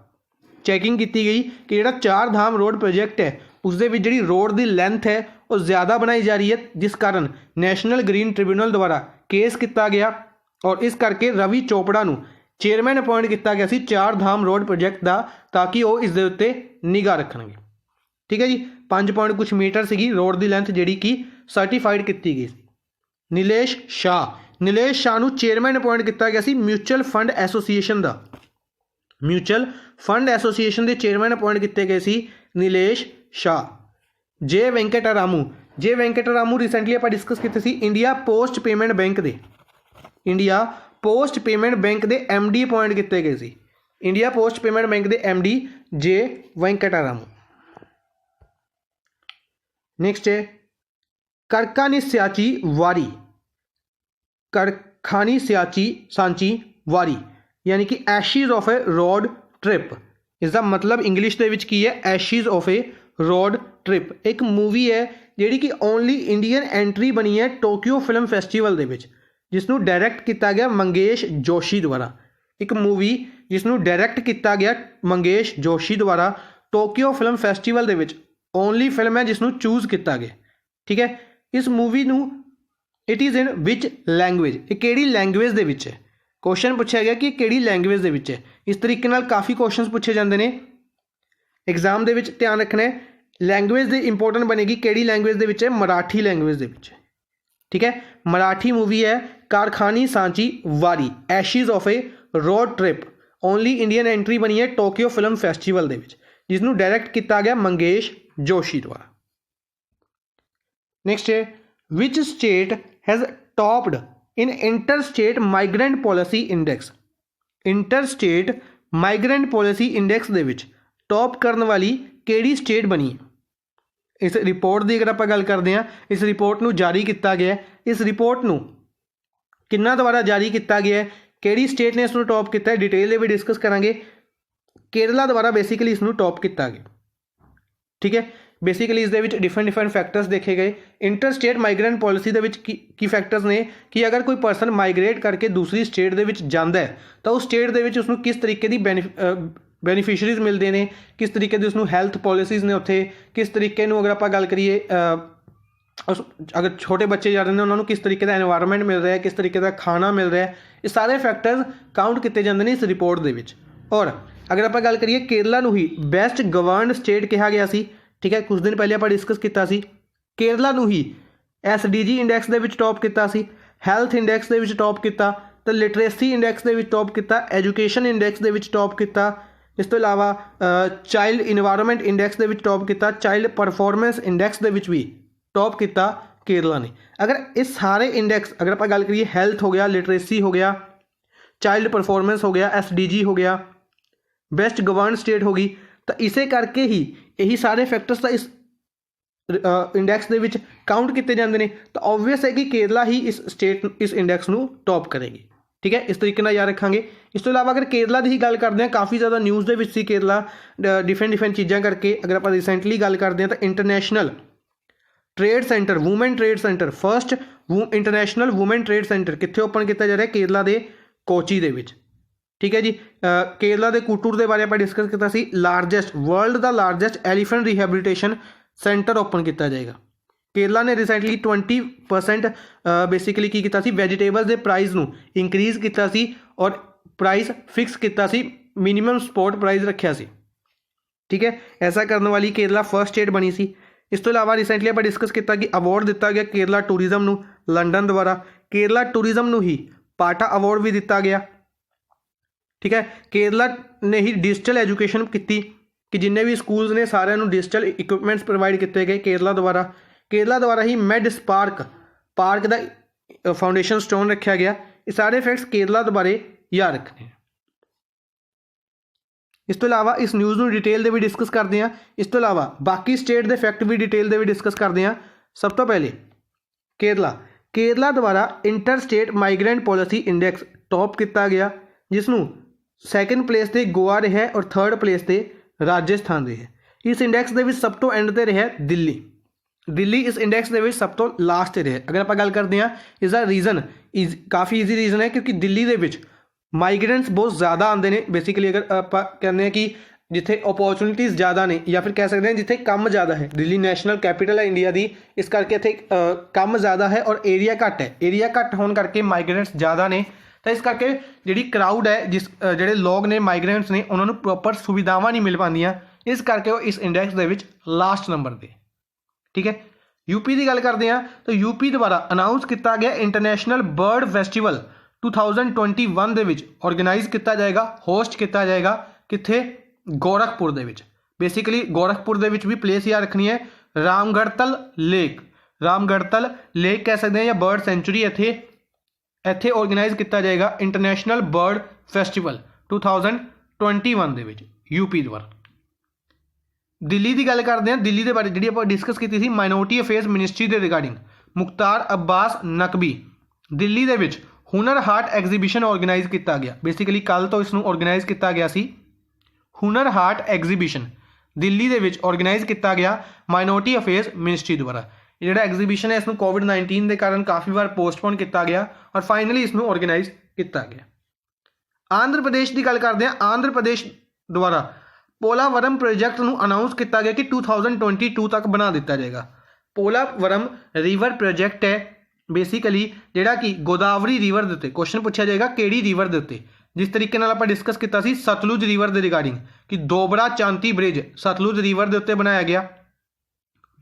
चैकिंग की गई कि जो 4 धाम रोड प्रोजेक्ट है उसके जी रोड की लेंथ है वो ज़्यादा बनाई जा रही है, जिस कारण नैशनल ग्रीन ट्रिब्यूनल द्वारा केस किया गया और इस करके रवि चोपड़ा को चेयरमैन अपॉइंट किया गया 4 धाम रोड प्रोजेक्ट का, ताकि वो इस उत्ते निगाह रखेंगे। ठीक है जी। 5 पॉइंट कुछ मीटर सी रोड की लेंथ जी कि सर्टिफाइड की गई। नीलेश शाह को चेयरमैन अपॉइंट किया गया म्यूचुअल फंड एसोसीएशन का, म्यूचुअल फंड एसोसीएशन के चेयरमैन अपॉइंट किए गए नीलेश शाह। जे वेंकटरामू रिसेंटली आप डिस्कस किए इंडिया पोस्ट पेमेंट बैंक के MD अपॉइंट किए गए इंडिया पोस्ट पेमेंट बैंक के MD जे वेंकटरामू। नेक्स्ट है करखानी सांची वारी, यानी कि Ashes of A road trip. इसका मतलब इंग्लिश के विच की है, Ashes of A road trip. एक मूवी है जिहड़ी कि ओनली इंडियन एंट्री बनी है टोक्यो फिल्म फैसटीवल दे विच, जिसनों डायरैक्ट किया गया मंगेश जोशी द्वारा। एक मूवी जिसनों डायरैक्ट किया गया मंगेश जोशी द्वारा टोक्यो फिल्म फैसटीवल दे विच, ओनली फिल्म है जिसनों चूज किया गया। ठीक है, इस मूवी नू it is in which language, ये किहड़ी लैंग्वेज दे विच है, क्वेश्चन पूछा गया कि किहड़ी लैंग्वेज दे विच है। इस तरीके नाल काफ़ी क्वेश्चन पूछे जाते हैं एग्जाम दे विच, ध्यान रखना है। लैंग्वेज दे इंपोर्टेंट बनेगी किहड़ी लैंग्वेज दे विच है, मराठी लैंग्वेज दे विच है। ठीक है, मराठी मूवी है कारखानी सांची वारी, Ashes of A road trip, only Indian entry बनी है टोक्यो फिल्म फैसटीवल दे विच, जिसनों डायरैक्ट किया गया मंगेश जोशी द्वारा। नेक्स्ट है which state has topped in interstate migrant policy index. Interstate migrant policy index they which top करने वाली केड़ी स्टेट बनी है। इस रिपोर्ट की अगर आप गल करते हैं, इस रिपोर्ट को जारी किया गया, इस रिपोर्ट को किन्ना द्वारा जारी किया गया है, केड़ी स्टेट ने इसको टॉप किया, डिटेल भी डिस्कस करांगे। केरला द्वारा बेसिकली इसको टॉप किया गया। ठीक है, बेसिकली इस डिफरेंट फैक्टर्स देखे गए। इंटरस्टेट माइग्रेंट पॉलिसी की फैक्टर्स ने कि अगर कोई परसन माइग्रेट करके दूसरी स्टेट के जाता है तो उस स्टेट के उसको किस तरीके की बेनीफिशरीज मिलते हैं, किस तरीके की उसको हैल्थ पॉलिसीज़ ने उत्थे, किस तरीके अगर आप गल करिए अगर छोटे बच्चे जा रहे हैं उन्होंने किस तरीके का एनवायरनमेंट मिल रहा है, किस तरीके का खाना मिल रहा है, ये सारे फैक्टर्स काउंट किए जाते हैं इस रिपोर्ट दे विच। और अगर आप गल करिए केरला नूं ही बेस्ट गवर्नड स्टेट कहा गया सी, ठीक है, कुछ दिन पहले आप डिस्कस किया सी। केरला नूं ही SDG इंडैक्स दे विच टॉप किया सी, हैल्थ इंडैक्स दे विच टॉप किया, तो लिटरेसी इंडैक्स दे विच टॉप किया, एजुकेशन इंडैक्स दे विच टॉप किया, इस तो इलावा चाइल्ड इन्वायरनमेंट इंडैक्स दे विच टॉप किया, चाइल्ड परफॉर्मेंस इंडैक्स दे विच भी टॉप किया केरला ने। अगर इस सारे इंडैक्स अगर आप गल करिए हेल्थ हो गया, लिटरेसी हो गया, चाइल्ड परफॉर्मेंस हो गया, SDG हो गया, बेस्ट गवर्न स्टेट होगी, तो इसे करके ही यही सारे फैक्टर्स इस इंडैक्स दे विच काउंट किए जाते हैं। तो ऑबवियस है कि केरला ही इस स्टेट इस इंडैक्स नूं टॉप करेगी, ठीक है, इस तरीके नाल याद रखांगे। इस तो इलावा अगर केरला की ही गल करते हैं, काफ़ी ज़्यादा न्यूज़ दे विच सी केरला डिफरेंट चीज़ां करके। अगर आप रिसेंटली गल करते हैं तो international trade centre, women trade centre, first international women trade centre कित्थे ओपन किया जा रहा है, केरला के कोची दे विच, ठीक है जी। केरला के कुटूर के बारे आप डिस्कस किया सी, लार्जेस्ट वर्ल्ड का largest elephant rehabilitation centre open किया जाएगा। केरला ने रिसेंटली 20% बेसिकली की किया सी, वैजीटेबल्स के प्राइस नूं इंक्रीज किया सी और प्राइस फिक्स किया सी, मिनीमम सपोर्ट प्राइस रखा सी, ठीक है। ऐसा करने वाली केरला फर्स्ट स्टेट बनी सी। इस तो इलावा रिसेंटली आप डिस्कस किया कि अवॉर्ड दिता गया केरला टूरिज्म नूं लंडन द्वारा, केरला टूरिज्म नूं ही पाटा अवॉर्ड भी दिता गया, ठीक है। केरला ने ही डिजिटल एजुकेशन की कि जिन्ने भी स्कूल्स ने सारे डिजिटल इक्विपमेंट्स प्रोवाइड किए गए केरला द्वारा ही मेड स्पार्क पार्क का फाउंडेशन स्टोन रखा गया। ये सारे फैक्ट्स केरला बारे याद रखने। इस तो इलावा इस न्यूज़ में डिटेल भी डिस्कस करते हैं। इस तो इलावा बाकी स्टेट के फैक्ट भी डिटेल भी डिस्कस करते हैं। सब तो पहले केरला द्वारा inter state migrant policy index top किया गया, जिसनों सैकेंड प्लेस पर गोवा रहा और थर्ड प्लेस पर राजस्थान रहा। इस इंडैक्स के सब तो एंड पर रहा दिल्ली इस इंडैक्स के सब तो लास्ट रहा। अगर आप गल करते हैं इसका रीजन काफ़ी ईजी रीजन है, क्योंकि दिल्ली के माइग्रेंट्स बहुत ज़्यादा आते हैं। बेसिकली अगर आप कहते हैं कि जिथे अपॉर्चुनिटीज़ ज़्यादा ने, या फिर कह सकते हैं जिथे कम ज़्यादा है, दिल्ली नैशनल कैपिटल है इंडिया की, इस करके इतने कम ज़्यादा है और एरिया घट है। एरिया घट होने करके माइग्रेंट्स ज़्यादा ने, तो इस करके जी क्राउड है, जिस जोड़े लोग ने माइग्रेंट्स ने उन्होंने प्रॉपर सुविधावां नहीं मिल पादियां, इस करके वो इस इंडैक्स के लास्ट नंबर पर, ठीक है। यूपी की गल करते हैं तो यूपी द्वारा अनाउंस किया गया इंटरनेशनल बर्ड फैसटिवल 2021 दे विच ऑर्गेनाइज किया जाएगा, होस्ट किया जाएगा कित्थे, गोरखपुर दे विच। बेसिकली गोरखपुर दे विच भी प्लेस याद रखनी है, रामगढ़तल लेक कह सकते हैं, या बर्ड सेंचुरी इत्थे ऑर्गेनाइज किया जाएगा इंटरनेशनल बर्ड फैसटिवल 2021 दे विच यूपी द्वारा। दिल्ली की गल करते हैं, दिल्ली के बारे जी आप डिस्कस की थी माइनॉरिटी अफेयर्स मिनिस्ट्री के रिगार्डिंग, मुख्तार अब्बास नकवी दिल्ली के विच हुनर हाट एग्जीबिशन ऑर्गेनाइज किया गया। बेसिकली कल तो इसनों ऑर्गेनाइज किया गया सी, हुनर हाट एग्जीबिशन दिल्ली के विच ऑर्गेनाइज किया गया माइनॉरिटी अफेयर्स मिनिस्ट्री द्वारा। ये जो एग्जीबिशन है इसमें कोविड-19 के कारण काफ़ी बार पोस्टपोन किया गया और फाइनली इसमें ऑर्गेनाइज किया गया। आंध्र प्रदेश की गल करते हैं, आंध्र प्रदेश द्वारा पोलावरम प्रोजेक्ट नूं अनाउंस किया गया कि 2022 तक बना दिता जाएगा। पोलावरम रिवर प्रोजेक्ट है बेसिकली जिहड़ा कि गोदावरी रिवर के उत्ते, क्वेश्चन पूछा जाएगा केड़ी रिवर के उत्ते, जिस तरीके नाल आपां डिस्कस किया सी सतलुज रिवर के रिगार्डिंग कि दोबरा चांती ब्रिज सतलुज रिवर के उत्ते बनाया गया,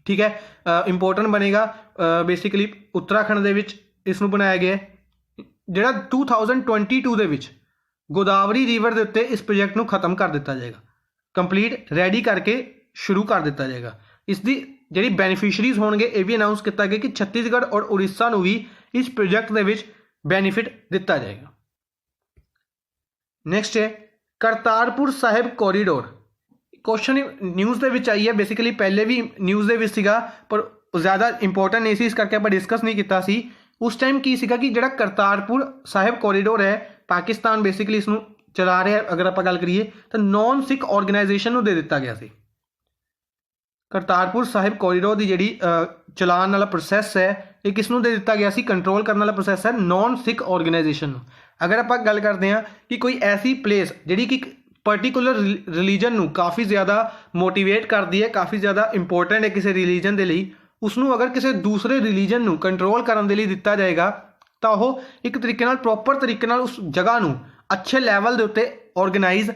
ठीक है। इंपोर्टेंट बनेगा बेसिकली उत्तराखंड के विच इसनूं बनाया गया, जिहड़ा 2022 दे विच गोदावरी रिवर के उत्ते इस प्रोजेक्ट नूं खत्म कर दिता जाएगा, कंप्लीट रेडी करके शुरू कर दिता जाएगा। इसकी जी बेनीफिशरीज होंगे ये भी अनाउंस किया गया कि छत्तीसगढ़ और उड़ीसा को भी इस प्रोजेक्ट के बेनीफिट दिता जाएगा। नैक्सट है Kartarpur Sahib corridor, question news के आई है, बेसिकली पहले भी न्यूज़ के पर ज़्यादा इंपोर्टेंट नहीं सी, इस करके आप डिस्कस नहीं किया सी। उस टाइम की सीगा कि जिहड़ा करतारपुर साहिब कॉरीडोर है पाकिस्तान बेसिकली इसनूं चला रहा है। अगर आप गल करिए तो नॉन सिख ऑर्गेनाइजेशन नूं दे दिता गया सी। करतारपुर साहिब कॉरीडोर की जी चलान वाला प्रोसैस है ये किसनूं दे दिता गया सी, कंट्रोल करने वाला प्रोसैस है नॉन सिख ऑर्गेनाइजेशन। अगर आप गल करते हैं कि कोई ऐसी प्लेस जी कि पर्टिकुलर रिलीजन नूं काफ़ी ज़्यादा मोटिवेट करती है, काफ़ी ज़्यादा इंपोर्टेंट है किसी रिलीजन के लिए, ਉਸਨੂੰ ਅਗਰ ਕਿਸੇ ਦੂਸਰੇ ਰਿਲੀਜਨ ਨੂੰ ਕੰਟਰੋਲ ਕਰਨ ਦੇ ਲਈ ਦਿੱਤਾ ਜਾਏਗਾ ਤਾਂ ਉਹ ਇੱਕ ਤਰੀਕੇ ਨਾਲ ਪ੍ਰੋਪਰ ਤਰੀਕੇ ਨਾਲ ਉਸ ਜਗ੍ਹਾ ਨੂੰ ਅੱਛੇ ਲੈਵਲ ਦੇ ਉੱਤੇ ਆਰਗੇਨਾਈਜ਼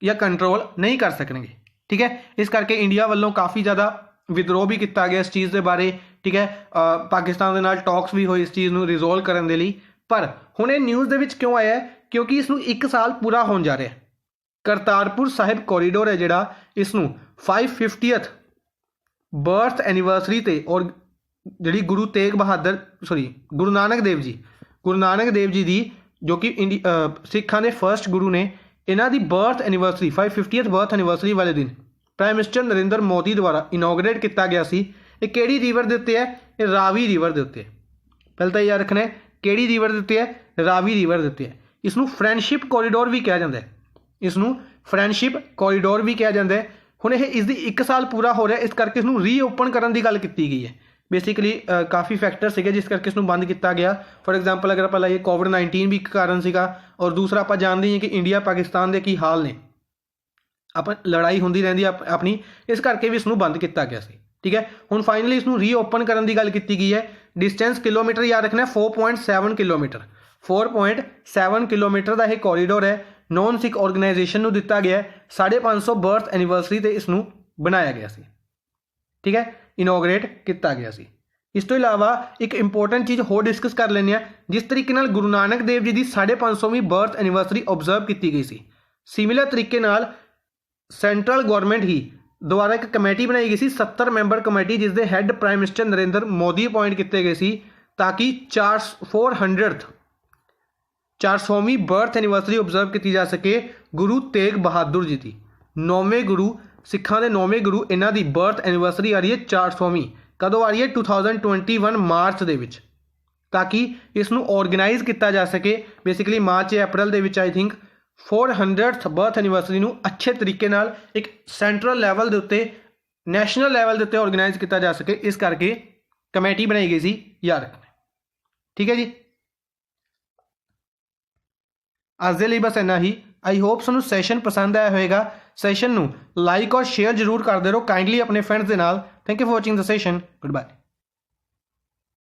ਜਾਂ ਕੰਟਰੋਲ ਨਹੀਂ ਕਰ ਸਕਣਗੇ। ਠੀਕ ਹੈ, ਇਸ ਕਰਕੇ ਇੰਡੀਆ ਵੱਲੋਂ ਕਾफ़ी ज़्यादा ਵਿਦਰੋਹ ਵੀ ਕੀਤਾ ਗਿਆ ਇਸ ਚੀਜ਼ ਦੇ ਬਾਰੇ। ਠੀਕ ਹੈ, ਪਾਕਿਸਤਾਨ ਦੇ ਨਾਲ ਟਾਕਸ ਵੀ ਹੋਈ ਇਸ ਚੀਜ਼ ਨੂੰ ਰਿਜ਼ੋਲਵ ਕਰਨ ਦੇ ਲਈ। ਪਰ ਹੁਣ ਇਹ ਨਿਊਜ਼ ਦੇ ਵਿੱਚ ਕਿਉਂ ਆਇਆ ਹੈ? ਕਿਉਂਕਿ ਇਸ ਨੂੰ 1 ਸਾਲ ਪੂਰਾ ਹੋਣ ਜਾ ਰਿਹਾ। ਕਰਤਾਰਪੁਰ ਸਾਹਿਬ ਕੋਰੀਡੋਰ ਹੈ ਜਿਹੜਾ, ਇਸ ਨੂੰ 550th ਬਰਥ ਐਨੀਵਰਸਰੀ ਤੇ ਔਰ ਜਿਹੜੀ ਗੁਰੂ ਨਾਨਕ ਦੇਵ ਜੀ ਦੀ ਜੋ ਕਿ ਸਿੱਖਾਂ ਦੇ ਫਰਸਟ ਗੁਰੂ ਨੇ, ਇਹਨਾਂ ਦੀ birth anniversary 550th birth anniversary ਵਾਲੇ ਦਿਨ ਪ੍ਰਾਈਮ ਮਿਨਿਸਟਰ ਨਰਿੰਦਰ ਮੋਦੀ ਦੁਆਰਾ ਇਨੋਗਰੇਟ ਕੀਤਾ ਗਿਆ ਸੀ। ਇਹ ਕਿਹੜੀ ਰਿਵਰ ਦੇ ਉੱਤੇ ਹੈ? ਇਹ ਰਾਵੀ ਰਿਵਰ ਦੇ ਉੱਤੇ। ਪਹਿਲਾਂ ਤਾਂ ਯਾਦ ਰੱਖਣਾ ਹੈ ਕਿਹੜੀ ਰਿਵਰ ਦੇ ਉੱਤੇ ਹੈ? ਰਾਵੀ ਰਿਵਰ ਦੇ ਉੱਤੇ ਹੈ। ਇਸ ਨੂੰ ਫਰੈਂਡਸ਼ਿਪ ਕੋਰੀਡੋਰ ਵੀ ਕਿਹਾ ਜਾਂਦਾ ਹੈ। ਇਸ ਨੂੰ ਫਰੈਂਡਸ਼ਿਪ ਕੋਰੀਡੋਰ ਵੀ ਕਿਹਾ ਜਾਂਦਾ ਹੈ। ਹੁਣ ਇਹ ਇਸ ਦੀ 1 ਸਾਲ ਪੂਰਾ ਹੋ ਰਿਹਾ, ਇਸ ਕਰਕੇ ਇਸ ਨੂੰ ਰੀਓਪਨ ਕਰਨ ਦੀ ਗੱਲ ਕੀਤੀ ਗਈ ਹੈ। ਬੇਸਿਕਲੀ ਕਾफ़ी ਫੈਕਟਰ ਸੀਗੇ ਜਿਸ ਕਰਕੇ ਇਸ ਨੂੰ ਬੰਦ ਕੀਤਾ ਗਿਆ। ਫੋਰ ਐਗਜ਼ਾਮਪਲ ਅਗਰ ਆਪਾਂ ਲਾਈਏ ਕੋਵਿਡ-19 ਵੀ ਇੱਕ ਕਾਰਨ ਸੀਗਾ, ਔਰ ਦੂਸਰਾ ਆਪਾਂ ਜਾਣਦੇ ਹਾਂ ਕਿ ਇੰਡੀਆ ਪਾਕਿਸਤਾਨ ਦੇ ਕੀ ਹਾਲ ਨੇ, ਆਪਾਂ ਲੜਾਈ ਹੁੰਦੀ ਰਹਿੰਦੀ ਆਪਣੀ, ਇਸ ਕਰਕੇ ਵੀ ਇਸ ਨੂੰ ਬੰਦ ਕੀਤਾ ਗਿਆ ਸੀ। ਠੀਕ ਹੈ, ਹੁਣ ਫਾਈਨਲੀ ਇਸ ਨੂੰ ਰੀਓਪਨ ਕਰਨ ਦੀ ਗੱਲ ਕੀਤੀ ਗਈ ਹੈ। ਡਿਸਟੈਂਸ ਕਿਲੋਮੀਟਰ ਯਾਦ ਰੱਖਣਾ 4.7 ਕਿਲੋਮੀਟਰ 4.7 ਕਿਲੋਮੀਟਰ ਦਾ ਇਹ ਕੋਰੀਡੋਰ ਹੈ। ਨੌਨ ਸਿੱਖ ਆਰਗੇਨਾਈਜੇਸ਼ਨ ਨੂੰ ਦਿੱਤਾ ਗਿਆ 550 ਬਰਥ ਐਨੀਵਰਸਰੀ ਤੇ ਇਸ ਨੂੰ ਬਣਾਇਆ ਗਿਆ ਸੀ। ਠੀਕ ਹੈ, ਇਨੋਗਰੇਟ ਕੀਤਾ ਗਿਆ ਸੀ। ਇਸ ਤੋਂ ਇਲਾਵਾ ਇੱਕ ਇੰਪੋਰਟੈਂਟ ਚੀਜ਼ ਹੋਰ ਡਿਸਕਸ ਕਰ ਲੈਂਦੇ ਹਾਂ। ਜਿਸ ਤਰੀਕੇ ਨਾਲ ਗੁਰੂ ਨਾਨਕ ਦੇਵ ਜੀ ਦੀ 550ਵੀਂ ਬਰਥ ਐਨੀਵਰਸਰੀ ਓਬਜ਼ਰਵ ਕੀਤੀ ਗਈ ਸੀ, ਸਿਮਿਲਰ ਤਰੀਕੇ ਨਾਲ ਸੈਂਟਰਲ ਗੌਰਮੈਂਟ ਹੀ ਦੁਆਰਾ ਇੱਕ ਕਮੇਟੀ ਬਣਾਈ ਗਈ ਸੀ, 70 ਮੈਂਬਰ ਕਮੇਟੀ, ਜਿਸ ਦੇ head prime minister Narendra Modi appoint ਕੀਤੇ ਗਏ ਸੀ, ਤਾਂ ਕਿ 400ਵੀਂ ਬਰਥ ਐਨੀਵਰਸਰੀ ਓਬਜ਼ਰਵ ਕੀਤੀ ਜਾ ਸਕੇ ਗੁਰੂ ਤੇਗ ਬਹਾਦਰ ਜੀ ਦੀ। 9ਵੇਂ ਗੁਰੂ, ਸਿੱਖਾਂ ਦੇ 9ਵੇਂ ਗੁਰੂ, ਇਹਨਾਂ ਦੀ ਬਰਥ ਐਨੀਵਰਸਰੀ ਆ ਰਹੀ ਹੈ 400ਵੀਂ। ਕਦੋਂ ਆ ਰਹੀ ਹੈ? 2021 ਮਾਰਚ ਦੇ ਵਿੱਚ, ਤਾਂ ਕਿ ਇਸ ਨੂੰ ਆਰਗੇਨਾਈਜ਼ ਕੀਤਾ ਜਾ ਸਕੇ। ਬੇਸਿਕਲੀ ਮਾਰਚ ਜਾਂ ਅਪ੍ਰੈਲ ਦੇ ਵਿੱਚ I think 400th birth anniversary ਨੂੰ ਅੱਛੇ ਤਰੀਕੇ ਨਾਲ ਇੱਕ ਸੈਂਟਰਲ ਲੈਵਲ ਦੇ ਉੱਤੇ, ਨੈਸ਼ਨਲ ਲੈਵਲ ਦੇ ਉੱਤੇ ਆਰਗੇਨਾਈਜ਼ ਕੀਤਾ ਜਾ ਸਕੇ। ਇਸ ਕਰਕੇ ਕਮੇਟੀ ਬਣਾਈ ਗਈ ਸੀ, ਯਾਦ ਰੱਖਣਾ। ਠੀਕ ਹੈ ਜੀ, ਅੱਜ ਦੇ ਲਈ ਬਸ ਇੰਨਾ ਹੀ। ਆਈ ਹੋਪ ਤੁਹਾਨੂੰ ਸੈਸ਼ਨ ਪਸੰਦ ਆਇਆ ਹੋਵੇਗਾ। ਸੈਸ਼ਨ ਨੂੰ ਲਾਈਕ ਔਰ ਸ਼ੇਅਰ ਜ਼ਰੂਰ ਕਰਦੇ ਰਹੋ ਕਾਈਂਡਲੀ ਆਪਣੇ ਫਰੈਂਡਸ ਦੇ ਨਾਲ। Thank you for watching the session. Good bye.